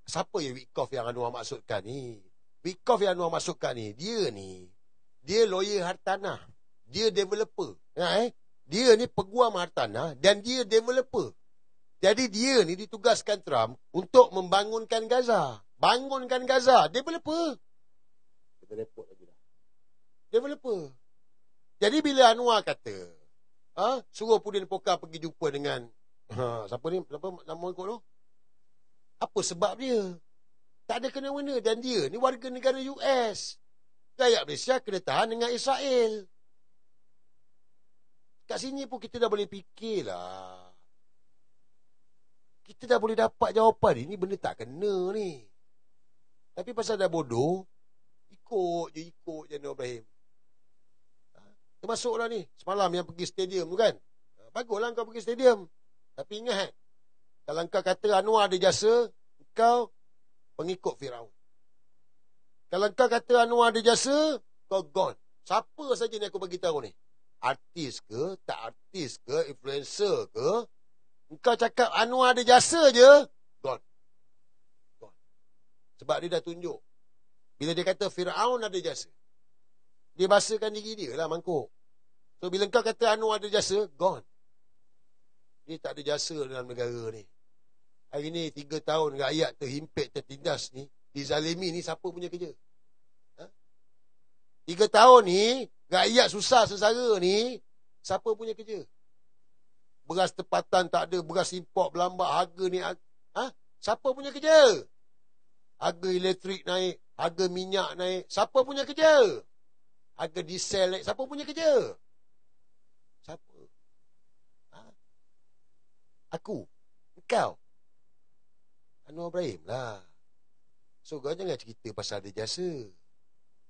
Siapa yang Wikoff yang Anwar maksudkan ni? Wikoff yang Anwar maksudkan ni, dia lawyer hartanah. Dia developer. Dia ni peguam hartanah dan dia developer. Jadi dia ni ditugaskan Trump untuk membangunkan Gaza. Bangunkan Gaza. Developer. Kita report lagi dah. Developer. Jadi bila Anwar kata, suruh Pudin Pokar pergi jumpa dengan siapa ni? Siapa nama ikut tu? Apa sebab dia? Tak ada kena-mena. Dan dia ni warga negara US. Rakyat Malaysia kena tahan dengan Israel. Kat sini pun kita dah boleh fikir lah. Kita dah boleh dapat jawapan. Ini benda tak kena ni. Tapi pasal dah bodoh, ikut je Anwar Ibrahim. Termasuklah ni, semalam yang pergi stadium tu kan. Baguslah kau pergi stadium. Tapi ingat, kalau kau kata Anwar ada jasa, kau pengikut Firaun. Kalau kau kata Anwar ada jasa, kau gone. Siapa saja ni aku bagi tahu ni. Artis ke, tak artis ke, influencer ke. Kau cakap Anwar ada jasa je, gone. Sebab dia dah tunjuk. Bila dia kata Firaun ada jasa, dia bahasakan diri dia lah mangkuk. So bila kau kata Anwar ada jasa, gone. Dia tak ada jasa dalam negara ni. Hari ni 3 tahun rakyat terhimpit, tertindas ni, dizalimi ni, siapa punya kerja? 3 tahun ni rakyat susah sengsara ni, siapa punya kerja? Beras tempatan tak ada, beras import berlambak, harga ni siapa punya kerja? Harga elektrik naik, harga minyak naik, siapa punya kerja? Harga diesel naik, siapa punya kerja? Siapa? Aku? Engkau? Anwar Ibrahim lah. So kau jangan cerita pasal ada jasa.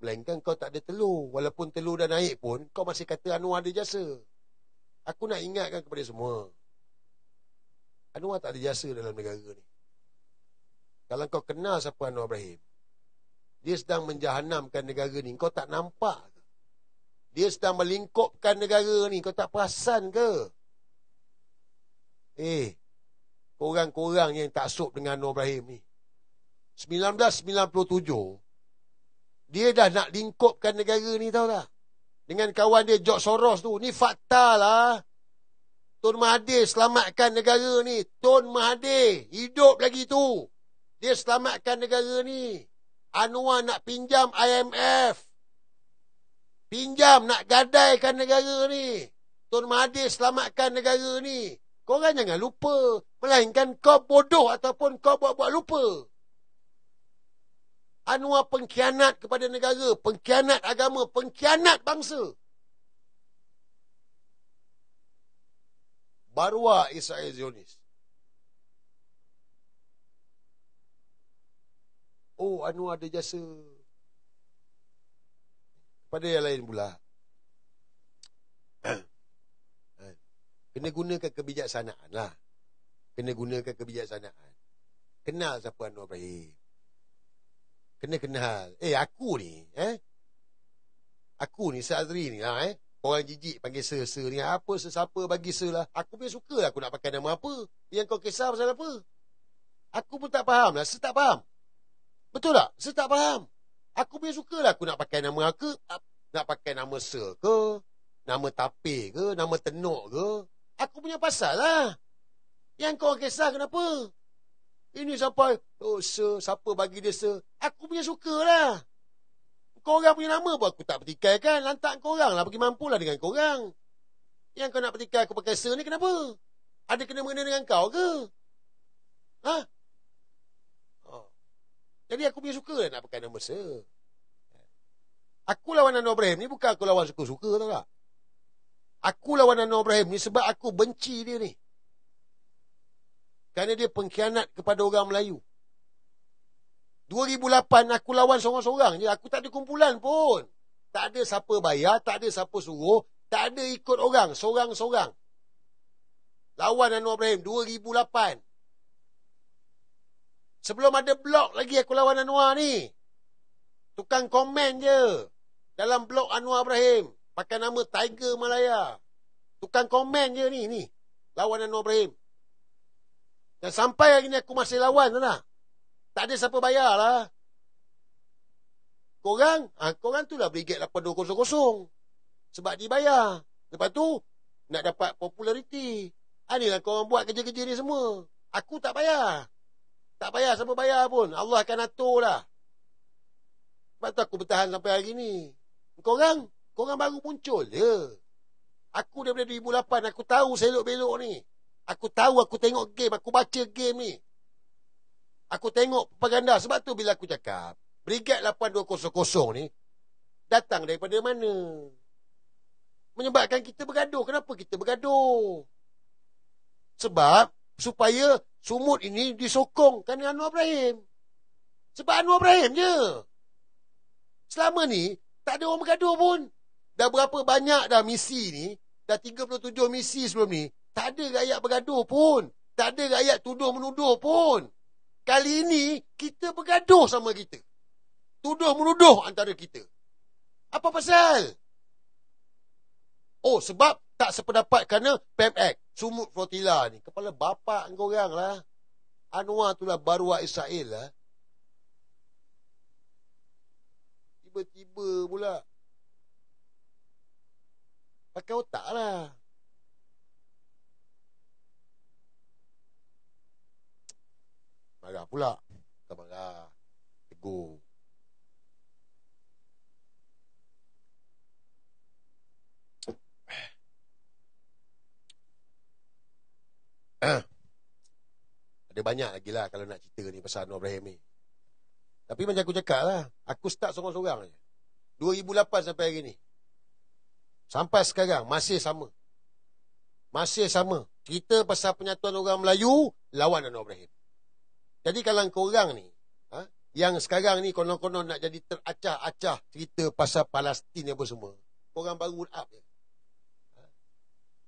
Melainkan kau tak ada telur. Walaupun telur dah naik pun, kau masih kata Anwar ada jasa. Aku nak ingatkan kepada semua, Anwar tak ada jasa dalam negara ni. Kalau kau kenal siapa Anwar Ibrahim, dia sedang menjahanamkan negara ni, kau tak nampak ke? Dia sedang melingkupkan negara ni, kau tak perasan ke? korang-korang yang taksub dengan Anwar Ibrahim ni. 1997, dia dah nak lingkupkan negara ni, tahu tak? Dengan kawan dia George Soros tu. Ni fakta lah. Tun Mahathir selamatkan negara ni. Tun Mahathir hidup lagi tu. Dia selamatkan negara ni. Anwar nak pinjam IMF. Pinjam nak gadaikan negara ni. Tun Mahathir selamatkan negara ni. Korang jangan lupa. Melainkan kau bodoh ataupun kau buat-buat lupa. Anwar pengkhianat kepada negara, pengkhianat agama, pengkhianat bangsa. Barwa Israel Zionis. Oh, Anwar ada jasa pada yang lain pula. Kena gunakan kebijaksanaan lah. Kena gunakan kebijaksanaan. Kenal siapa Anwar Ibrahim. Kena kenal. Aku ni, Aku ni, Sazri ni lah, Orang jijik panggil sir ni. Apa sesiapa bagi sir lah. Aku pun suka lah aku nak pakai nama apa. Yang kau kisah pasal apa? Aku pun tak faham lah. Sir tak faham. Betul tak? Sir tak faham. Aku pun suka lah aku nak pakai nama aku. Nak pakai nama sir ke? Nama tapir ke? Nama tenuk ke? Aku punya pasal lah. Yang kau kisah kenapa? Ini sampai, sir, siapa bagi dia sir? Aku punya suka lah. Korang punya nama pun aku tak petikai kan. Lantak korang lah, bagi mampu lah dengan korang. Yang kau nak petikai aku pakai sir ni kenapa? Ada kena-mengena dengan kau ke? Jadi aku punya suka lah nak pakai nama sir. Aku lawan Anwar Ibrahim ni bukan aku lawan suka-suka, tahu tak? Aku lawan Anwar Ibrahim ni sebab aku benci dia ni. Kerana dia pengkhianat kepada orang Melayu. 2008 aku lawan seorang-seorang je. Aku tak ada kumpulan pun. Tak ada siapa bayar, tak ada siapa suruh, tak ada ikut orang, seorang-seorang. Lawan Anwar Ibrahim 2008. Sebelum ada blog lagi aku lawan Anwar ni. Tukang komen je. Dalam blog Anwar Ibrahim. Pakai nama Tiger Malaya. Tukang komen je ni. Lawan Anwar Ibrahim. Dan sampai hari ni aku masih lawan, tak? Tak ada siapa bayar lah. Korang tu lah Brigade 8200. Sebab dibayar. Lepas tu, nak dapat populariti. Inilah korang buat kerja-kerja ni semua. Aku tak bayar. Tak bayar, siapa bayar pun. Allah akan atur lah. Sebab tu aku bertahan sampai hari ni. Korang baru muncul je. Aku daripada 2008, aku tahu selok-belok ni. Aku tahu, aku tengok game, aku baca game ni. Aku tengok propaganda. Sebab tu bila aku cakap, Brigade 8200 ni datang daripada mana? Menyebabkan kita bergaduh. Kenapa kita bergaduh? Sebab supaya sumut ini disokongkan dengan Anwar Ibrahim. Sebab Anwar Ibrahim je. Selama ni, tak ada orang bergaduh pun. Dah berapa banyak dah misi ni, dah 37 misi sebelum ni, tak ada rakyat bergaduh pun. Tak ada rakyat tuduh-menuduh pun. Kali ini, kita bergaduh sama kita. Tuduh-menuduh antara kita. Apa pasal? Oh, sebab tak sependapat kerana PMX, Sumut Flotilla ni. Kepala bapak korang lah. Anwar tu lah Barwa Israel lah. Tiba-tiba pula. Pakai otak lah. Marah pula. Tak marah. Tegur. Ada banyak lagi lah kalau nak cerita ni pasal Anwar Ibrahim ni. Tapi macam aku cakap lah, aku start sorang-sorang je. 2008 sampai hari ni. Sampai sekarang masih sama. Masih sama. Cerita pasal penyatuan orang Melayu lawan Anwar Ibrahim. Jadi kalau korang ni, yang sekarang ni konon-konon nak jadi teracah-acah cerita pasal Palestin apa semua, korang baru up je.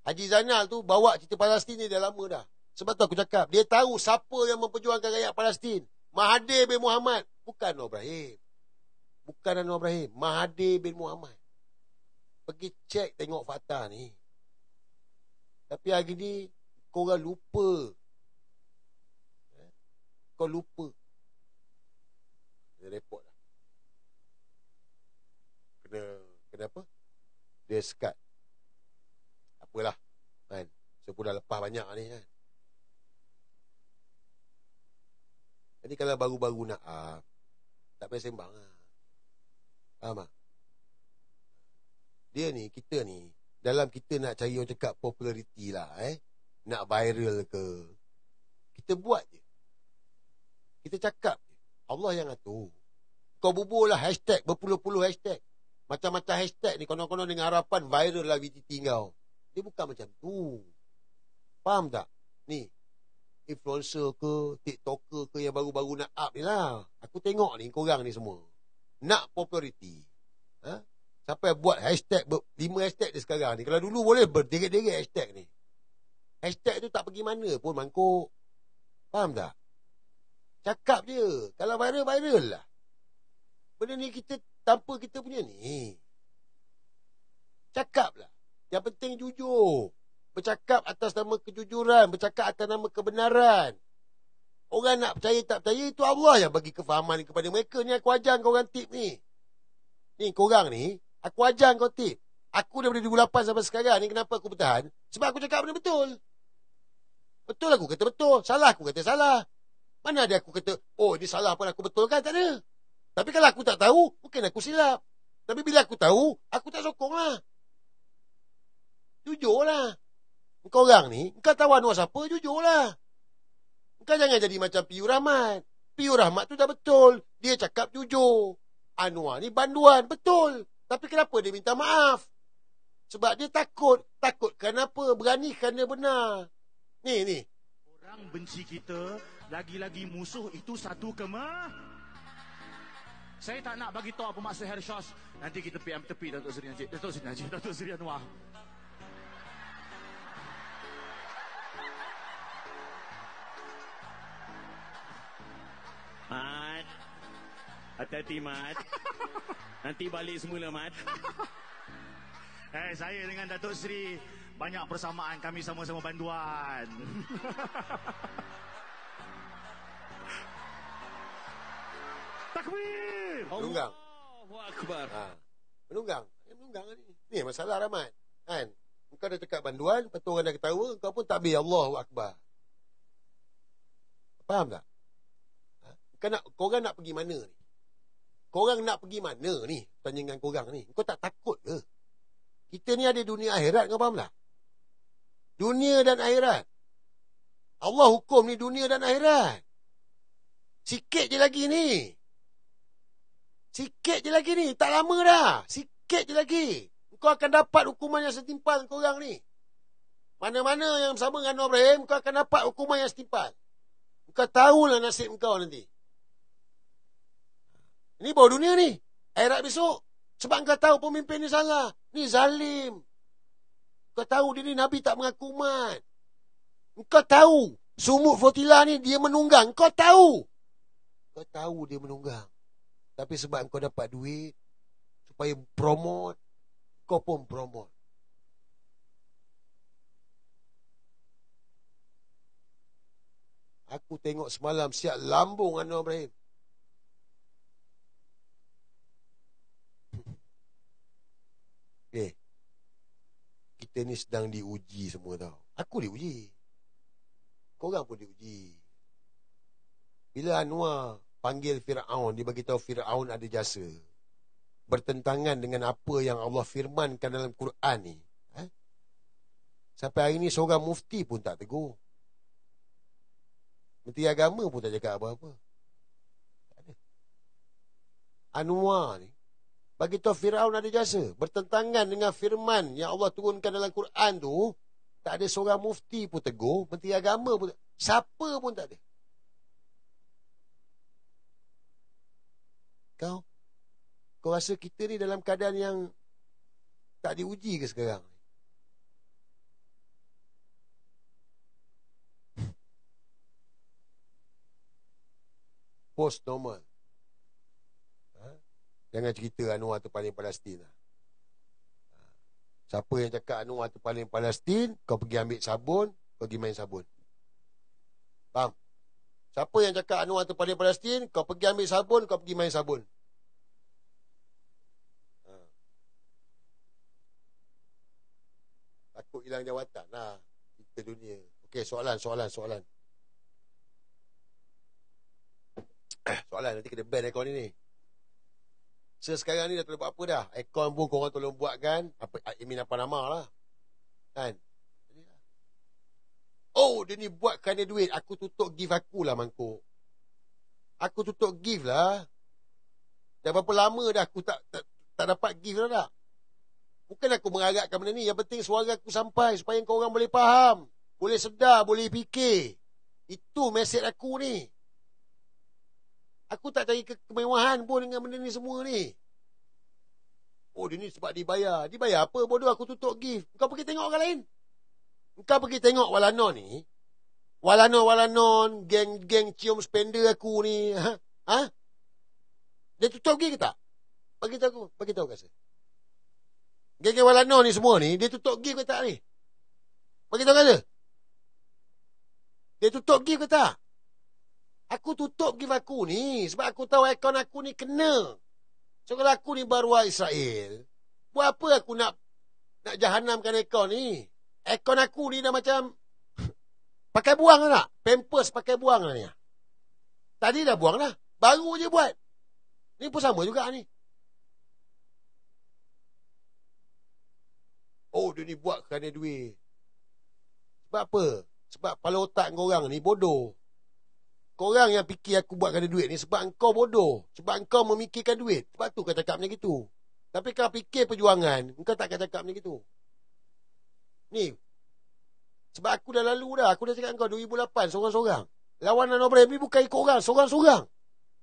Haji Zainal tu bawa cerita Palestin ni dah lama dah. Sebab tu aku cakap, dia tahu siapa yang memperjuangkan rakyat Palestin. Mahathir bin Mohamad. Bukan Anwar Ibrahim. Bukan Anwar Ibrahim. Mahathir bin Mohamad. Pergi cek tengok fakta ni. Tapi hari ni, korang lupa. kau lupa. Dia report lah. Kena apa? Dia sekat. Apalah. Kan? So, pun dah lepas banyak ni kan. Jadi kalau baru-baru nak tak payah sembang lah. Faham tak? Dia ni, kita ni, dalam kita nak cari orang cakap populariti lah, nak viral ke, kita buat je. Kita cakap je. Allah yang atur. Kau bubur lah hashtag, berpuluh-puluh hashtag. Macam-macam hashtag ni, konon-konon dengan harapan viral lah VTT kau. Dia bukan macam tu. Faham tak? Ni, influencer ke, tiktoker ke yang baru-baru nak up ni lah. Aku tengok ni, korang ni semua. Nak populariti. Sampai buat hashtag, 5 hashtag dia sekarang ni. Kalau dulu boleh berderet-deret hashtag ni. Hashtag tu tak pergi mana pun mangkuk. Faham tak? Cakap je. Kalau viral lah. Benda ni kita, tanpa kita punya ni. Cakap lah. Yang penting jujur. Bercakap atas nama kejujuran. Bercakap atas nama kebenaran. Orang nak percaya tak percaya, itu Allah yang bagi kefahaman kepada mereka. Ni aku ajar korang tip ni. Ni korang ni, aku ajar kau tip. Aku daripada 2008 sampai sekarang ni, kenapa aku bertahan? Sebab aku cakap benda betul. Betul aku kata betul. Salah aku kata salah. Mana ada aku kata, oh ini salah pun aku betul kan? Tak ada. Tapi kalau aku tak tahu, mungkin aku silap. Tapi bila aku tahu, aku tak sokong lah. Jujur lah. Kau orang ni, kau tahu Anwar siapa, jujur lah. Kau jangan jadi macam Piyu Rahmat. Piyu Rahmat tu dah betul. Dia cakap jujur. Anwar ni banduan, betul. Tapi kenapa dia minta maaf? Sebab dia takut. Takut kenapa? Berani kerana benar. Ni. Orang benci kita, lagi-lagi musuh itu satu Saya tak nak bagi tahu apa maksud Hershos. Nanti kita PM tepi Datuk Seri Najib. Datuk Seri Anwar. Mat. Hati-hati, Mat. Nanti balik semula, Mat. Saya dengan Datuk Seri banyak persamaan, kami sama-sama banduan. Takbir! Menunggang. Allahu Akbar. Menunggang ni. Ni masalah Rahmat. Kan? Kau dah cakap banduan, lepas tu orang dah ketawa, kau pun takbir Allahu Akbar. Faham tak? Korang nak pergi mana ni? Korang nak pergi mana ni? Tanya dengan korang ni. Kau tak takut ke? Kita ni ada dunia akhirat, kau faham tak? Dunia dan akhirat. Allah hukum ni dunia dan akhirat. Sikit je lagi ni. Tak lama dah. Sikit je lagi. Kau akan dapat hukuman yang setimpal korang ni. Mana-mana yang bersama dengan Anwar Ibrahim, kau akan dapat hukuman yang setimpal. Kau tahulah nasib kau nanti. Ini baru dunia ni. Akhirat besok. Sebab kau tahu pemimpin ni salah. Ni zalim. Kau tahu dia ni Nabi tak mengaku umat. Kau tahu. Sumut Fotila ni dia menunggang. Kau tahu. Kau tahu dia menunggang. Tapi sebab kau dapat duit. Supaya promote. Kau pun promote. Aku tengok semalam siap lambung Anwar Ibrahim. Kita ni sedang diuji semua tau. Aku diuji. Korang pun diuji. Bila Anwar panggil Fir'aun, dia bagi tahu Fir'aun ada jasa. Bertentangan dengan apa yang Allah firmankan dalam Quran ni. Sampai hari ni seorang mufti pun tak tegur. Menteri Agama pun tak cakap apa-apa. Tak ada. Anwar ni bagi tahu Fir'aun ada jasa. Bertentangan dengan firman yang Allah turunkan dalam Quran tu. Tak ada seorang mufti pun tegur. Menteri Agama pun siapa pun tak ada. Kau rasa kita ni dalam keadaan yang tak diuji ke sekarang? Post normal. Jangan cerita Anwar tu paling Palestin lah. Siapa yang cakap Anwar tu paling Palestin, kau pergi ambil sabun, kau pergi main sabun. Faham? Siapa yang cakap Anwar tu pada Palestin, kau pergi ambil sabun, kau pergi main sabun. Takut hilang jawatan lah. Kita dunia. Okey, soalan. Soalan, nanti kena ban aircon ni. Sekarang ni dah tak boleh buat apa dah. Aircon pun korang tolong buatkan. Amin apa nama lah. Kan? Oh, dia ni buatkan dia duit. Aku tutup gift aku lah, mangkuk. Aku tutup gift lah. Dah berapa lama dah aku tak dapat gift dah. Bukan aku mengharapkan benda ni. Yang penting suara aku sampai supaya korang boleh faham. Boleh sedar, boleh fikir. Itu mesej aku ni. Aku tak cari kemewahan pun dengan benda ni semua ni. Oh, dia ni sebab dibayar. Dibayar apa? Bodoh, aku tutup gift. Kau pergi tengok orang lain. Kau pergi tengok Walanon ni. Walanon, geng cium spender aku ni. Ha? Dia tutup gift ke tak? Bagi tahu kat saya. Geng Walanon ni semua ni, dia tutup gift ke tak ni? Bagi tahu kat saya. Dia tutup gift ke tak? Aku tutup gift aku ni sebab aku tahu akaun aku ni kena. So kalau aku ni baruah Israel, buat apa aku nak jahanamkan akaun ni? Akaun aku ni dah macam pakai buang tak? Pampers pakai buang lah ni. Tadi dah buang dah. Baru je buat. Ni pun sama juga ni. Oh, dia ni buat kerana duit. Sebab apa? Sebab kepala otak korang ni bodoh. Korang yang fikir aku buat kerana duit ni sebab engkau bodoh. Sebab engkau memikirkan duit. Sebab tu kau cakap macam gitu. Tapi kau fikir perjuangan, engkau takkan cakap macam gitu. Ni. Sebab aku dah lalu dah. Aku dah cakap engkau 2008 seorang-seorang. Lawan Anwar Ibrahim ni bukan ikut orang. Seorang-seorang.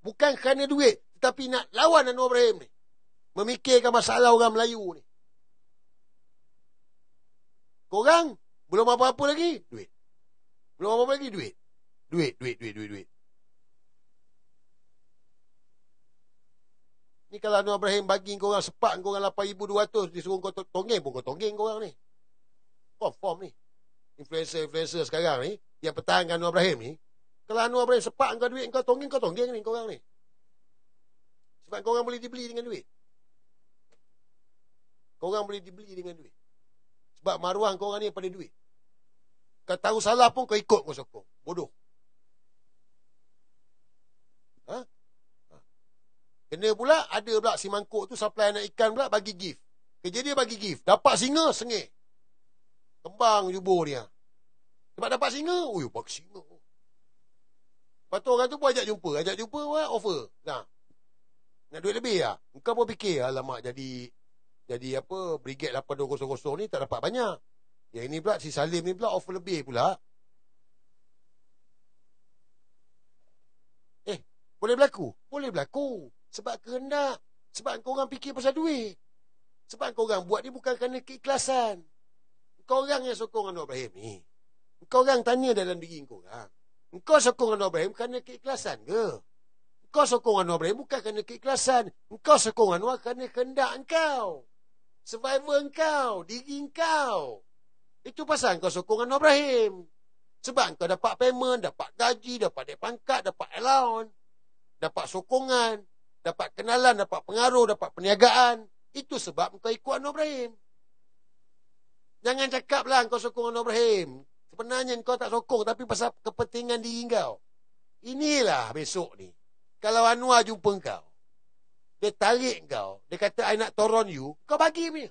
Bukan kerana duit. Tetapi nak lawan Anwar Ibrahim ni. Memikirkan masalah orang Melayu ni. Korang belum apa-apa lagi, duit. Belum apa-apa lagi, duit. Duit. Ni kalau Anwar Ibrahim bagi korang sepak korang 8,200, disuruh kau tonggeng pun kau tonggeng korang ni. Confirm ni. Influencer sekarang ni, yang pertahankan Anwar Ibrahim ni, kalau Anwar Ibrahim sepak kau duit, kau tonggeng ni korang ni. Sebab korang boleh dibeli dengan duit. Korang boleh dibeli dengan duit. Sebab maruah korang ni pada duit. Kau tahu salah pun kau ikut kau sokong. Bodoh. Ha? Kena pula, ada pula si mangkuk tu supply anak ikan pula bagi gift. Kerja dia bagi gift. Dapat singa, sengih. Kembang jubur dia. Sebab dapat singa, bagi singa. Lepas tu orang tu pun ajak jumpa offer. Nah. Nak duit lebih lah. Engkau pun fikir, alamak jadi apa, Brigade 8200 ni tak dapat banyak. Yang ini pula, si Salim ni pula offer lebih pula. Boleh berlaku? Boleh berlaku. Sebab kehendak. Sebab korang fikir pasal duit. Sebab korang buat ni bukan kerana keikhlasan. Korang yang sokong Anwar Ibrahim ni. Korang tanya dalam diri korang. Engkau sokong Anwar Ibrahim kerana keikhlasan ke? Engkau sokong Anwar Ibrahim bukan kerana keikhlasan. Engkau sokong Anwar kerana kehendak engkau. Survivor engkau. Diri engkau. Itu pasal engkau sokong Anwar Ibrahim. Sebab engkau dapat payment, dapat gaji, dapat naik pangkat, dapat allowance, dapat sokongan, dapat kenalan, dapat pengaruh, dapat perniagaan. Itu sebab engkau ikut Anwar Ibrahim. Jangan cakaplah engkau sokong Anwar Ibrahim. Sebenarnya engkau tak sokong, tapi pasal kepentingan diri engkau. Inilah besok ni. Kalau Anwar jumpa engkau, dia tarik engkau, dia kata, I nak toron you, kau bagi punya.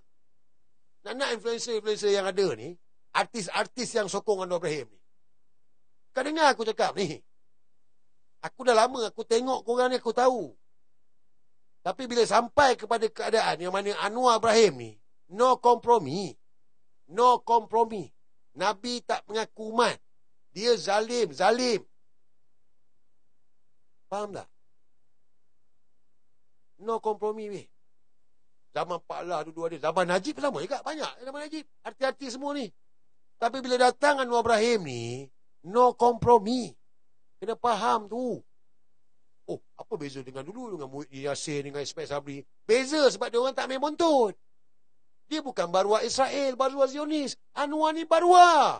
Nak influencer-influencer yang ada ni, artis-artis yang sokong Anwar Ibrahim ni. Kau dengar aku cakap ni. Aku dah lama, aku tengok korang ni, aku tahu. Tapi bila sampai kepada keadaan yang mana Anwar Ibrahim ni, no kompromi. No kompromi. Nabi tak mengaku umat. Dia zalim. Faham tak? No kompromi weh. Zaman Pak Lah dulu ada. Zaman Najib sama juga. Banyak zaman Najib. Arti-arti semua ni. Tapi bila datang Anwar Ibrahim ni, no kompromi. Kena faham tu. Oh, apa beza dengan dulu dengan Muhyiddin Yassin, dengan Ismail Sabri? Beza sebab dia orang tak main bontot. Dia bukan baruah Israel, baruah Zionis. Anwar ni baruah.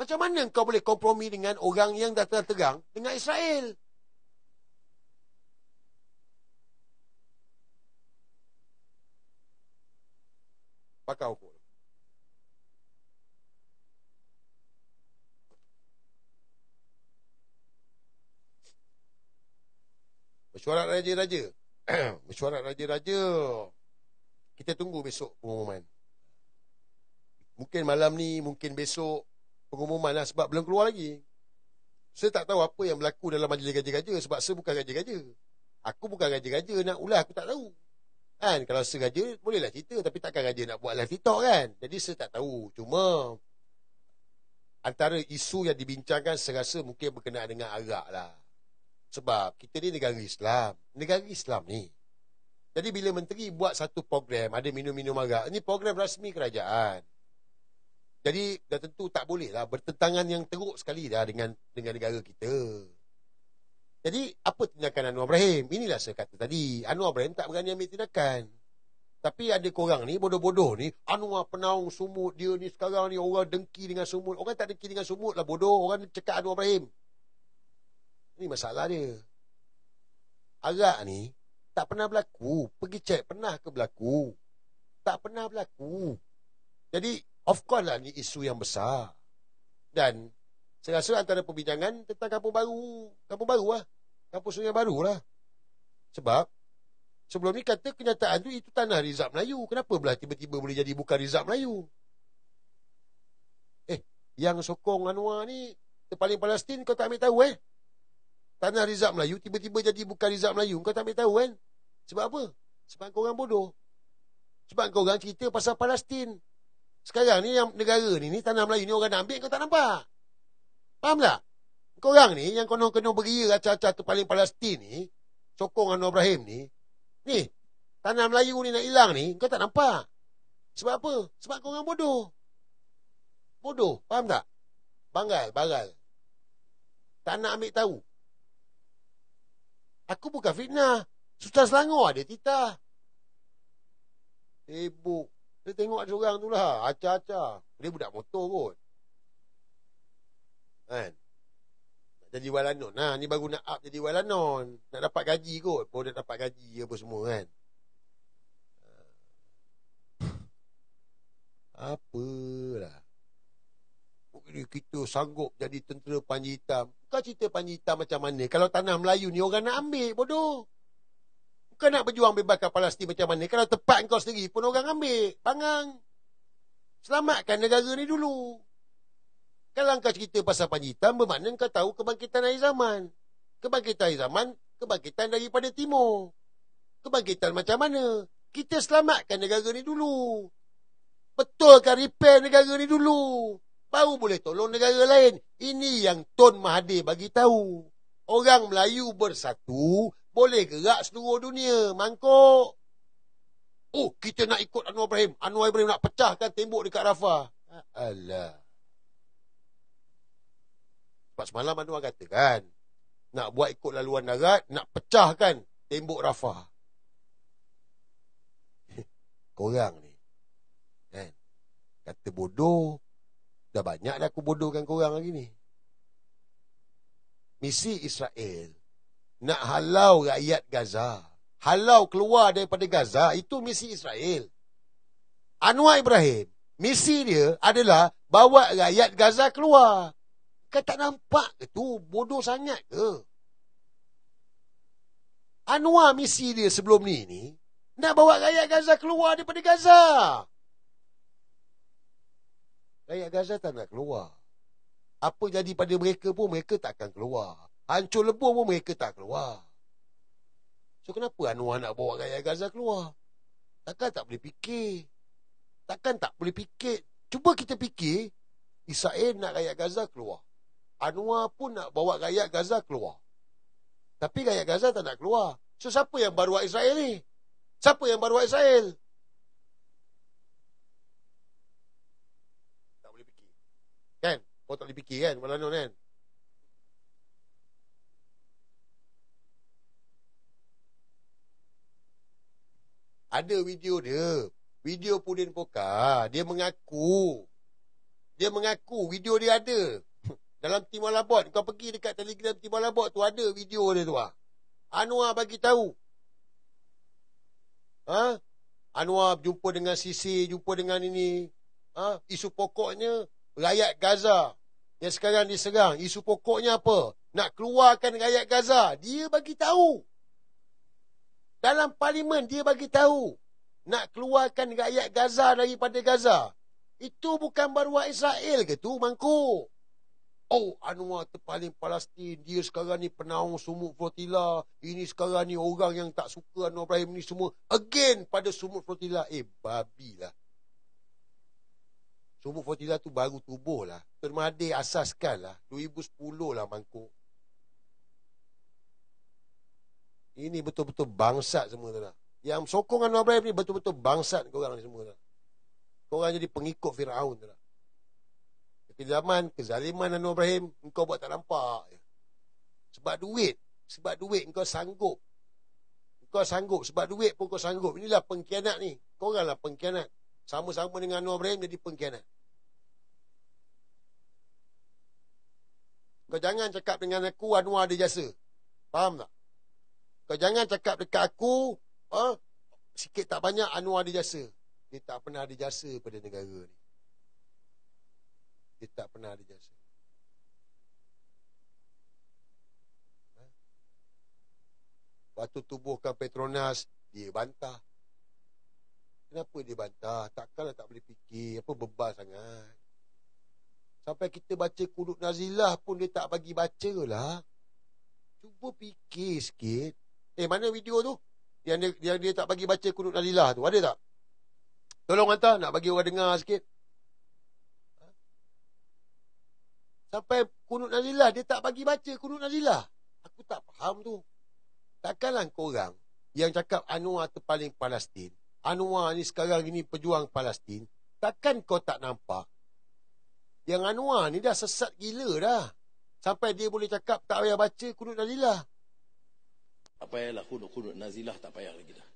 Macam mana kau boleh kompromi dengan orang yang dah terang dengan Israel? Pakar hukum. Mesyuarat raja-raja. Mesyuarat raja-raja. Kita tunggu besok pengumuman. Mungkin malam ni, mungkin besok pengumuman lah, sebab belum keluar lagi. Saya tak tahu apa yang berlaku dalam majlis raja-raja, sebab saya bukan raja-raja. Aku bukan raja-raja, nak ulas aku tak tahu. Kan, kalau saya raja, bolehlah cerita, tapi takkan raja nak buat live TikTok kan. Jadi saya tak tahu. Cuma antara isu yang dibincangkan, saya rasa mungkin berkenaan dengan arak lah. Sebab kita ni negara Islam. Negara Islam ni. Jadi bila menteri buat satu program, ada minum-minum arak, ini program rasmi kerajaan. Jadi dah tentu tak boleh lah bertentangan yang teruk sekali dah dengan negara kita. Jadi apa tindakan Anwar Ibrahim? Inilah saya kata tadi, Anwar Ibrahim tak berani ambil tindakan. Tapi ada korang ni, bodoh-bodoh ni, Anwar penaung sumut dia ni sekarang ni, orang dengki dengan sumut. Orang tak dengki dengan sumut lah bodoh, orang cakap Anwar Ibrahim. Ini masalah dia. Arak ni tak pernah berlaku. Pergi cek, pernah ke berlaku? Tak pernah berlaku. Jadi of course lah ni isu yang besar. Dan saya rasa antara perbincangan tentang kampung baru lah. Kampung Sungai Baru lah. Sebab sebelum ni kata kenyataan tu itu tanah Rizab Melayu. Kenapa belah tiba-tiba boleh jadi bukan Rizab Melayu? Yang sokong Anwar ni terpaling Palestin, kau tak ambil tahu Tanah Rizab Melayu tiba-tiba jadi bukan Rizab Melayu, kau tak ambil tahu kan? Sebab apa? Sebab kau orang bodoh. Sebab kau orang cerita pasal Palestin. Sekarang ni yang negara ni tanah Melayu ni orang nak ambil, kau tak nampak. Faham tak? Kau orang ni yang konon-konon beria acah-acah terpaling Palestin ni, sokong Anwar Ibrahim ni, tanah Melayu ni nak hilang ni, kau tak nampak. Sebab apa? Sebab kau orang bodoh. Bodoh, faham tak? Bagal. Tak nak ambil tahu. Aku bukan fitnah. Sultan Selangor ada titah. Sibuk. Dia tengok seorang tu lah, acah-acah. Dia budak motor kot. Kan? Nak jadi walanon. Ni baru nak up jadi walanon. Nak dapat gaji kot. Baru nak dapat gaji apa semua kan. Apalah. Kita sanggup jadi tentera Panji Hitam. Kau cerita Panji Hitam macam mana? Kalau tanah Melayu ni orang nak ambil, bodoh. Kau nak berjuang bebaskan Palestin macam mana? Kalau tempat kau sendiri pun orang ambil. Bangang. Selamatkan negara ni dulu. Kalau kau cerita pasal Panji Hitam, bermakna kau tahu kebangkitan akhir zaman. Kebangkitan akhir zaman, kebangkitan daripada timur. Kebangkitan macam mana? Kita selamatkan negara ni dulu. Betulkan repair negara ni dulu. Baru boleh tolong negara lain. Ini yang Tun Mahathir bagi tahu. Orang Melayu bersatu, boleh gerak seluruh dunia. Mangkuk. Kita nak ikut Anwar Ibrahim. Anwar Ibrahim nak pecahkan tembok dekat Rafah. Alah. Sebab semalam Anwar kata kan, nak buat ikut laluan darat, nak pecahkan tembok Rafah. Korang ni. Kan? Kata bodoh. Dah banyak dah aku bodohkan korang lagi ni. Misi Israel nak halau rakyat Gaza. Halau keluar daripada Gaza, itu misi Israel. Anwar Ibrahim, misi dia adalah bawa rakyat Gaza keluar. Kau tak nampak ke tu? Bodoh sangat ke? Anwar misi dia sebelum ni nak bawa rakyat Gaza keluar daripada Gaza. Rakyat Gaza tak nak keluar. Apa jadi pada mereka pun mereka tak akan keluar. Hancur lebur pun mereka tak keluar. So kenapa Anwar nak bawa rakyat Gaza keluar? Takkan tak boleh fikir. Takkan tak boleh fikir. Cuba kita fikir, Israel nak rakyat Gaza keluar. Anwar pun nak bawa rakyat Gaza keluar. Tapi rakyat Gaza tak nak keluar. So siapa yang baru buat Israel ni? Siapa yang baru buat Israel? Kan? Kau tak boleh fikir kan? Walanon kan? Ada video dia. Video Pudin Poka. Dia mengaku Dia mengaku video dia ada. Dalam Timor Labot. Kau pergi dekat Telegram Timor Labot tu ada video dia tu. Anwar bagi tahu. Anwar jumpa dengan Sisi, jumpa dengan ini. Isu pokoknya rakyat Gaza yang sekarang diserang. Isu pokoknya apa? Nak keluarkan rakyat Gaza. Dia bagi tahu. Dalam parlimen dia bagi tahu. Nak keluarkan rakyat Gaza daripada Gaza. Itu bukan baruah Israel ke tu, Mangkuk? Oh, Anwar terpaling Palestin. Dia sekarang ni penaung sumuk flotilla. Ini sekarang ni orang yang tak suka Anwar Ibrahim ni semua again pada sumuk flotilla. Babi lah. Sumuk flotilla tu baru tubuh lah. Tun Mahathir asaskan lah. 2010 lah, Mangkuk. Ini betul-betul bangsat semua tu lah. Yang sokong Anwar Ibrahim ni betul-betul bangsat korang ni semua tu lah. Korang jadi pengikut Firaun tu lah. Tapi zaman kezaliman Anwar Ibrahim, engkau buat tak nampak. Sebab duit. Sebab duit engkau sanggup. Engkau sanggup. Sebab duit pun kau sanggup. Inilah pengkhianat ni. Korang lah pengkhianat. Sama-sama dengan Anwar Ibrahim jadi pengkhianat. Kau jangan cakap dengan aku Anwar ada jasa. Faham tak? Kau jangan cakap dekat aku, sikit tak banyak Anwar ada jasa. Dia tak pernah ada jasa pada negara ni. Dia tak pernah ada jasa. Waktu tubuhkan Petronas, dia bantah. Kenapa dia bantah? Takkanlah tak boleh fikir. Apa bebal sangat. Sampai kita baca Qunut Nazilah pun dia tak bagi baca lah. Cuba fikir sikit. Mana video tu? Yang dia tak bagi baca Qunut Nazilah tu. Ada tak? Tolong hantar, nak bagi orang dengar sikit. Sampai Qunut Nazilah, dia tak bagi baca Qunut Nazilah. Aku tak faham tu. Takkanlah korang yang cakap Anwar terpaling Palestin. Anwar ni sekarang ini pejuang Palestin. Takkan kau tak nampak? Yang Anwar ni dah sesat gila dah. Sampai dia boleh cakap tak payah baca Qunut Nazilah. Tak payahlah Qunut Nazilah, tak payah lagi dah.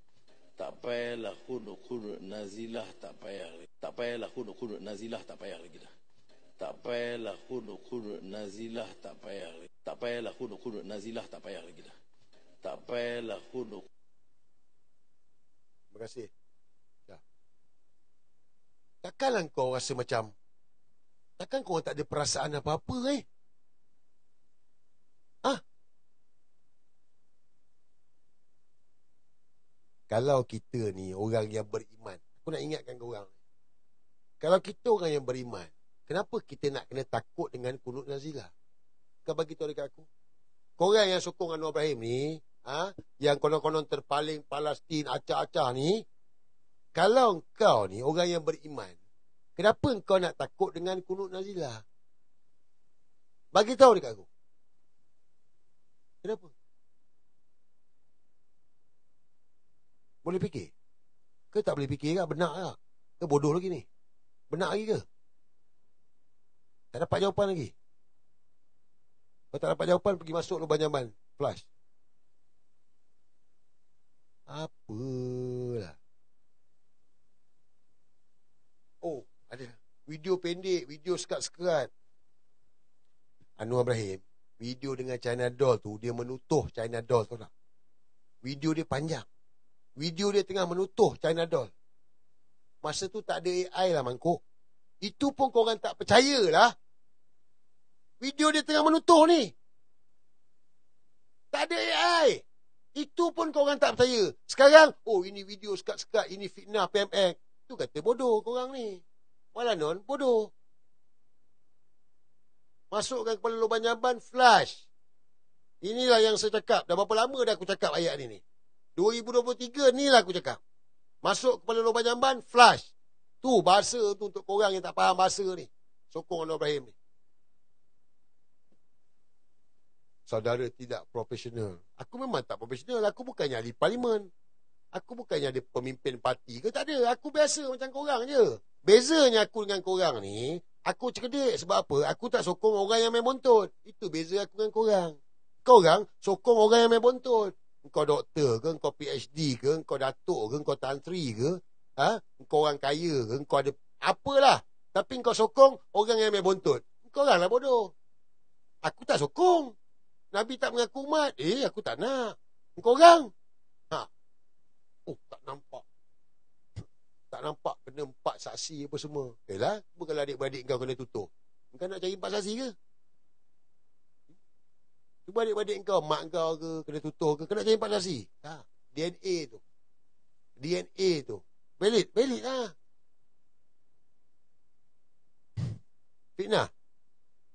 Tak payahlah Qunut Nazilah, tak payah lagi. Tak payahlah Qunut Nazilah, tak payah lagi dah. Tak payahlah Qunut Nazilah, tak payah lagi. Tak payahlah Qunut Nazilah, tak payah lagi dah. Tak payahlah Qunut. Terima kasih. Ya. Takkanlah kau rasa macam, takkan kau tak ada perasaan apa-apa Kalau kita ni orang yang beriman, aku nak ingatkan korang. Kalau kita orang yang beriman, kenapa kita nak kena takut dengan Qunut Nazilah? Kau bagi tahu dekat aku. Korang yang sokong Anwar Ibrahim ni, yang konon-konon terpaling Palestin, acah-acah ni, kalau engkau ni orang yang beriman, kenapa engkau nak takut dengan Qunut Nazilah? Bagi tahu dekat aku. Kenapa? Boleh fikir? Ke tak boleh fikir ke? Benar tak? Ke bodoh lagi ni? Benar lagi ke? Tak dapat jawapan lagi? Kalau tak dapat jawapan, pergi masuk lubang jamban. Flash. Apalah. Oh, ada video pendek, video sekat-sekat. Anwar Ibrahim, video dengan China Doll tu, dia menutuh China Doll tu tak? Video dia panjang. Video dia tengah menutuh China Doll. Masa tu tak ada AI lah, Mangkuk. Itu pun korang tak percaya lah. Video dia tengah menutuh ni. Tak ada AI. Itu pun korang tak percaya. Sekarang, ini video sekat-sekat, ini fitnah PMX. Tu kata bodoh korang ni. Malah non, bodoh. Masukkan kepala lubang jamban, flash. Inilah yang saya cakap. Dah berapa lama dah aku cakap ayat ni. 2023 ni lah aku cakap. Masuk kepala lubang jamban, flash. Tu bahasa tu untuk korang yang tak faham bahasa ni. Sokong Anwar Ibrahim ni. Saudara tidak profesional. Aku memang tak profesional. Aku bukannya ahli parlimen. Aku bukannya ada pemimpin parti ke. Tak ada. Aku biasa macam korang je. Bezanya aku dengan korang ni, aku cerdik. Sebab apa? Aku tak sokong orang yang main bontot. Itu beza aku dengan korang. Korang sokong orang yang main bontot. Engkau doktor ke, engkau PhD ke, engkau datuk ke, engkau tantri ke, engkau orang kaya ke, engkau ada apalah. Tapi kau sokong orang yang main bontot. Kau oranglah bodoh. Aku tak sokong. Nabi tak mengaku umat. Aku tak nak. Kau orang. Tak nampak. Tak nampak kena 4 saksi apa semua. Yelah, bukanlah adik-beradik kau kena tutup. Kau nak cari 4 saksi ke? Cuba adik-beradik kau, mak kau ke, kena tutup ke, kau nak cari 4 saksi? Tak. DNA tu. Valid lah. Fitnah.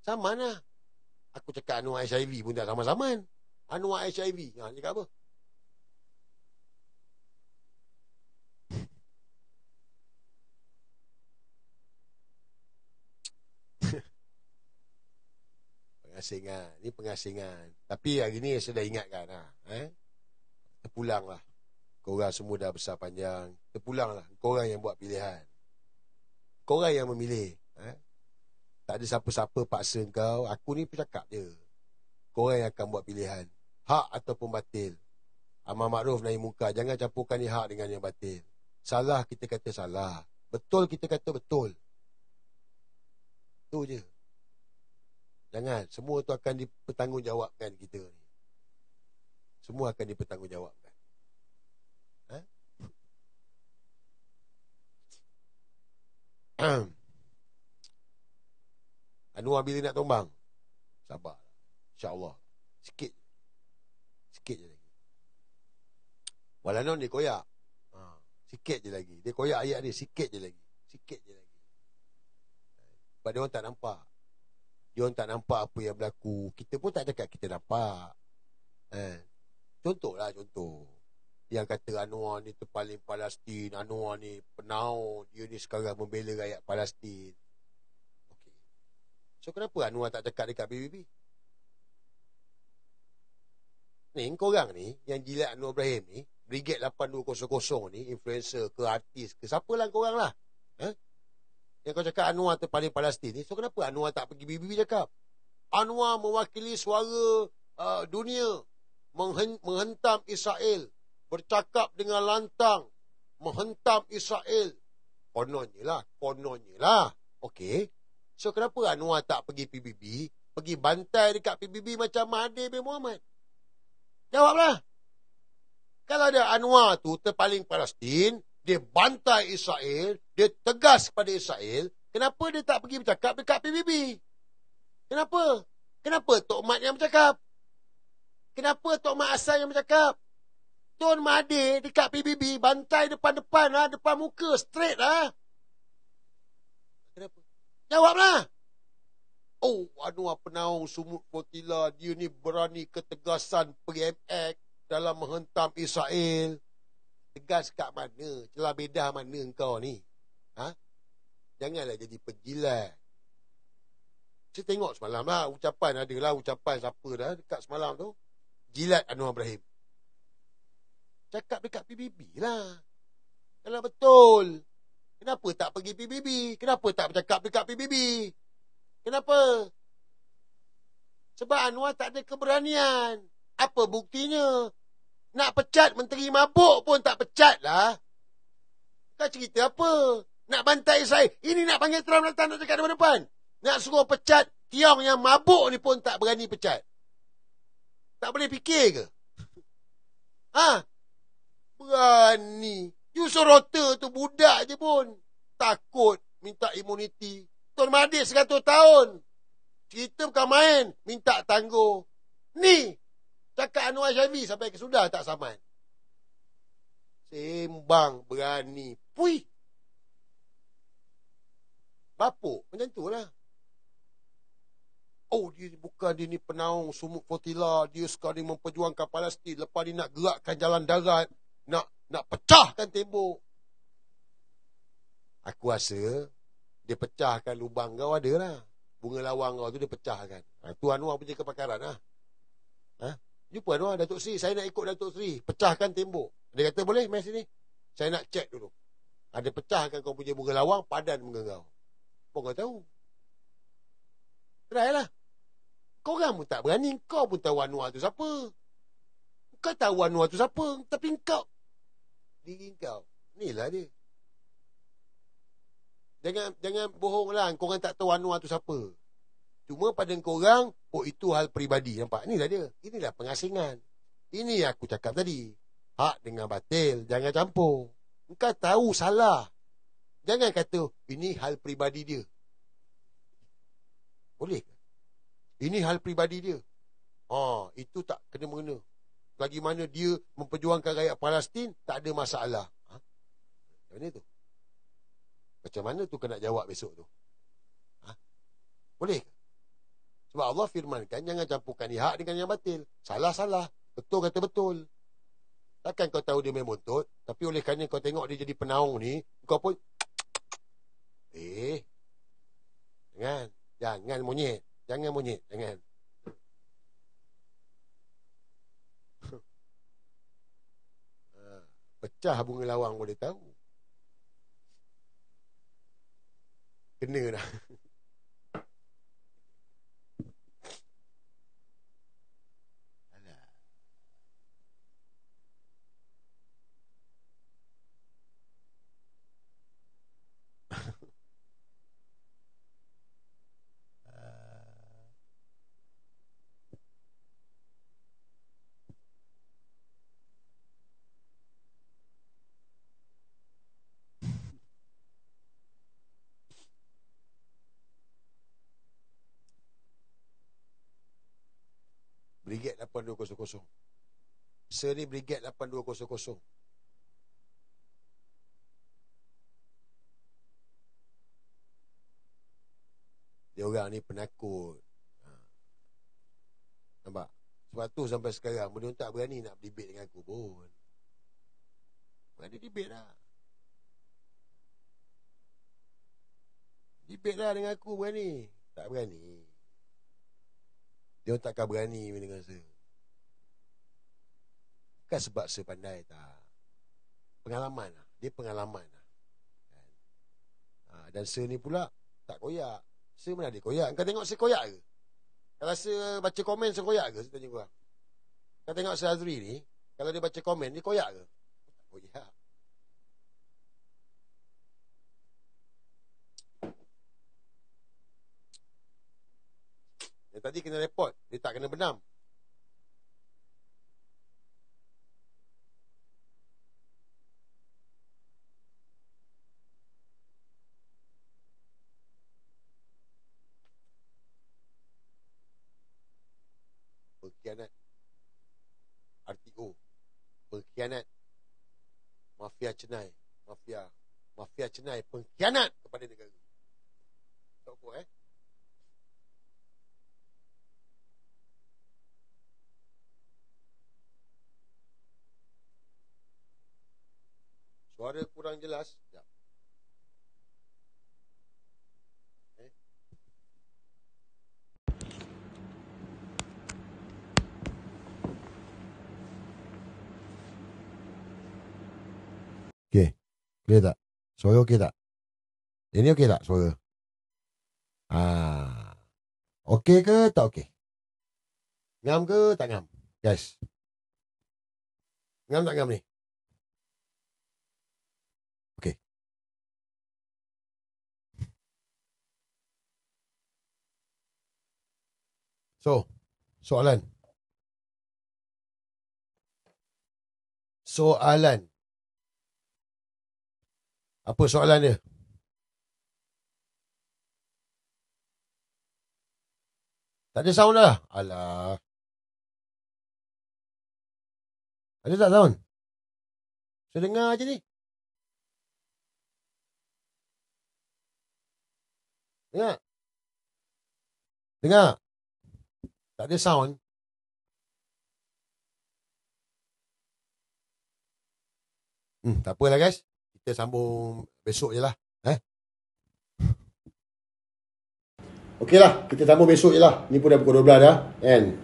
Sama lah. Aku cakap Anwar HIV pun tak sama-sama. Anwar HIV. Cakap apa? Pengasingan. Ini pengasingan. Tapi hari ni saya dah ingatkan. Terpulanglah. Korang semua dah besar panjang. Terpulanglah. Korang yang buat pilihan. Korang yang memilih. Tak ada siapa-siapa paksa kau. Aku ni bercakap je. Korang yang akan buat pilihan. Hak ataupun batil. Amar makruf nahi munkar. Jangan campurkan ni hak dengan yang batil. Salah kita kata salah. Betul kita kata betul. Itu je. Jangan. Semua tu akan dipertanggungjawabkan kita ni. Semua akan dipertanggungjawabkan. Anwar bila nak tombang? Sabar. InsyaAllah. Sikit je lagi. Walanon dia koyak. Sikit je lagi. Dia koyak ayat dia. Sikit je lagi. Sebab dia orang tak nampak. Dia orang tak nampak apa yang berlaku. Kita pun tak cakap kita nampak. Contoh. Yang kata Anwar ni terpaling Palestin. Anwar ni penaung. Dia ni sekarang membela rakyat Palestin. Okay. So kenapa Anwar tak cakap dekat PBB? Ni korang ni yang jilat Anwar Ibrahim ni, Brigade 8200 ni, influencer ke artis ke, siapalah korang lah. Yang kau cakap Anwar terpaling Palestin ni, so kenapa Anwar tak pergi PBB cakap? Anwar mewakili suara dunia menghentam Israel, bercakap dengan lantang menghentam Israel. Kononnya lah. Okey. So kenapa Anwar tak pergi PBB, pergi bantai dekat PBB macam Mahathir bin Mohamad? Jawablah. Kalau ada Anwar tu terpaling Palestin, dia bantai Israel, dia tegas pada Israel, kenapa dia tak pergi bercakap dekat PBB? Kenapa? Kenapa Tok Mat yang bercakap? Kenapa Tok Mat Asal yang bercakap? Tun Mahathir dekat PBB bantai depan-depan lah, depan muka, straight lah. Kenapa? Jawablah. Oh, Anwar penaung sumut Potila, dia ni berani ketegasan PMX dalam menghentam Israel. Tegas kat mana? Celah bedah mana engkau ni? Janganlah jadi penjilat. Saya tengok semalam lah, ucapan siapa dah dekat semalam tu. Jilat Anwar Ibrahim. Cakap dekat PBB lah. Kalau betul. Kenapa tak pergi PBB? Kenapa tak bercakap dekat PBB? Kenapa? Sebab Anwar tak ada keberanian. Apa buktinya? Nak pecat Menteri Mabuk pun tak pecat lah. Kau cerita apa? Nak bantai saya. Ini nak panggil Trump datang nak cakap depan-depan. Nak suruh pecat Tiong yang mabuk ni pun tak berani pecat. Tak boleh fikir ke? Berani. Yusuf Rota tu budak je pun. Takut minta imuniti. Tun Mahathir 100 tahun. Cerita bukan main. Minta tangguh. Ni. Cakap Anwar Syafiee sampai ke sudah tak saman. Sembang berani. Pui. Bapuk. Macam tu lah. Oh, dia ni penaung sumuk Potila. Dia sekarang memperjuangkan Palestin. Lepas dia nak gerakkan jalan darat. Nak pecahkan tembok. Aku rasa dia pecahkan lubang kau ada lah. Bunga lawang kau tu dia pecahkan. Tu Anwar punya kepakaran lah. Jumpa Anwar, Datuk Seri. Saya nak ikut Datuk Seri. Pecahkan tembok. Dia kata boleh main sini. Saya nak cek dulu. Ada pecahkan kau punya bunga lawang, padan bunga kau. Pun kau tahu. Try lah. Korang pun tak berani. Kau pun tahu Anwar tu siapa. Kau tahu Anwar tu siapa. Tapi kau. Diri kau. Inilah dia. Jangan bohong lah. Korang tak tahu Anwar tu siapa. Cuma pada korang, itu hal peribadi. Nampak? Inilah dia. Inilah pengasingan. Ini yang aku cakap tadi. Hak dengan batil. Jangan campur. Engkau tahu salah. Jangan kata, ini hal peribadi dia. Boleh ke? Ini hal peribadi dia. Itu tak kena-mengena. Lagi mana dia memperjuangkan rakyat Palestin, tak ada masalah. Macam mana tu? Macam mana tu kena jawab besok tu? Boleh ke? Sebab Allah firmankan, jangan campurkan hak dengan yang batil. Salah-salah. Betul kata betul. Takkan kau tahu dia main bontot, tapi oleh kerana kau tengok dia jadi penaung ni, kau pun Jangan monyet. Jangan. Pecah bunga lawang boleh tahu. Kena dah. Brigade 8200. Seri Brigade 8200. Dia orang ni penakut. Nampak? Sebab tu sampai sekarang dia tak berani nak debate dengan aku pun. Berani debate lah. Debate lah dengan aku berani. Tak berani. Dia takkan berani dengan saya. Bukan sebab saya pandai, tak. Pengalaman lah. Dia pengalaman lah. Dan saya ni pula tak koyak. Saya mana ada koyak. Kau tengok saya koyak ke? Kalau saya baca komen, saya koyak ke? Saya tanya korang. Kau tengok saya Azri ni, kalau dia baca komen, dia koyak ke? Tak koyak. Yang tadi kena report. Dia tak kena benam. Pengkhianat RTO. Pengkhianat mafia Cenai. Mafia Cenai pengkhianat kepada negara. Tak apa Suara kurang jelas. Sekejap. Okey. Clear tak? Suara okey tak? Ini okey tak suara? Okey ke tak okey? Ngam ke tak ngam? Guys. Ngam tak ngam ni? Okey. So, soalan. Apa soalan dia? Tak ada sound dah. Alah. Ada tak sound? Saya dengar je ni. Dengar. Tak ada sound. Tak apalah guys. Kita sambung besok je lah. Okeylah, kita sambung besok je lah. Ni pun dah pukul 12 dah. Kan?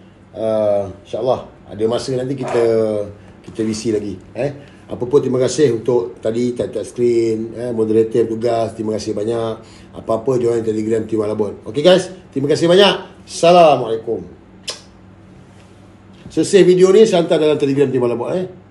InsyaAllah. Ada masa nanti kita visi lagi. Apa pun terima kasih untuk tadi tap screen, moderator tugas. Terima kasih banyak. Apa-apa join Telegram Tim Malabon. Okey guys, terima kasih banyak. Assalamualaikum. Selesai video ni saya hantar dalam Telegram Tim Malabon.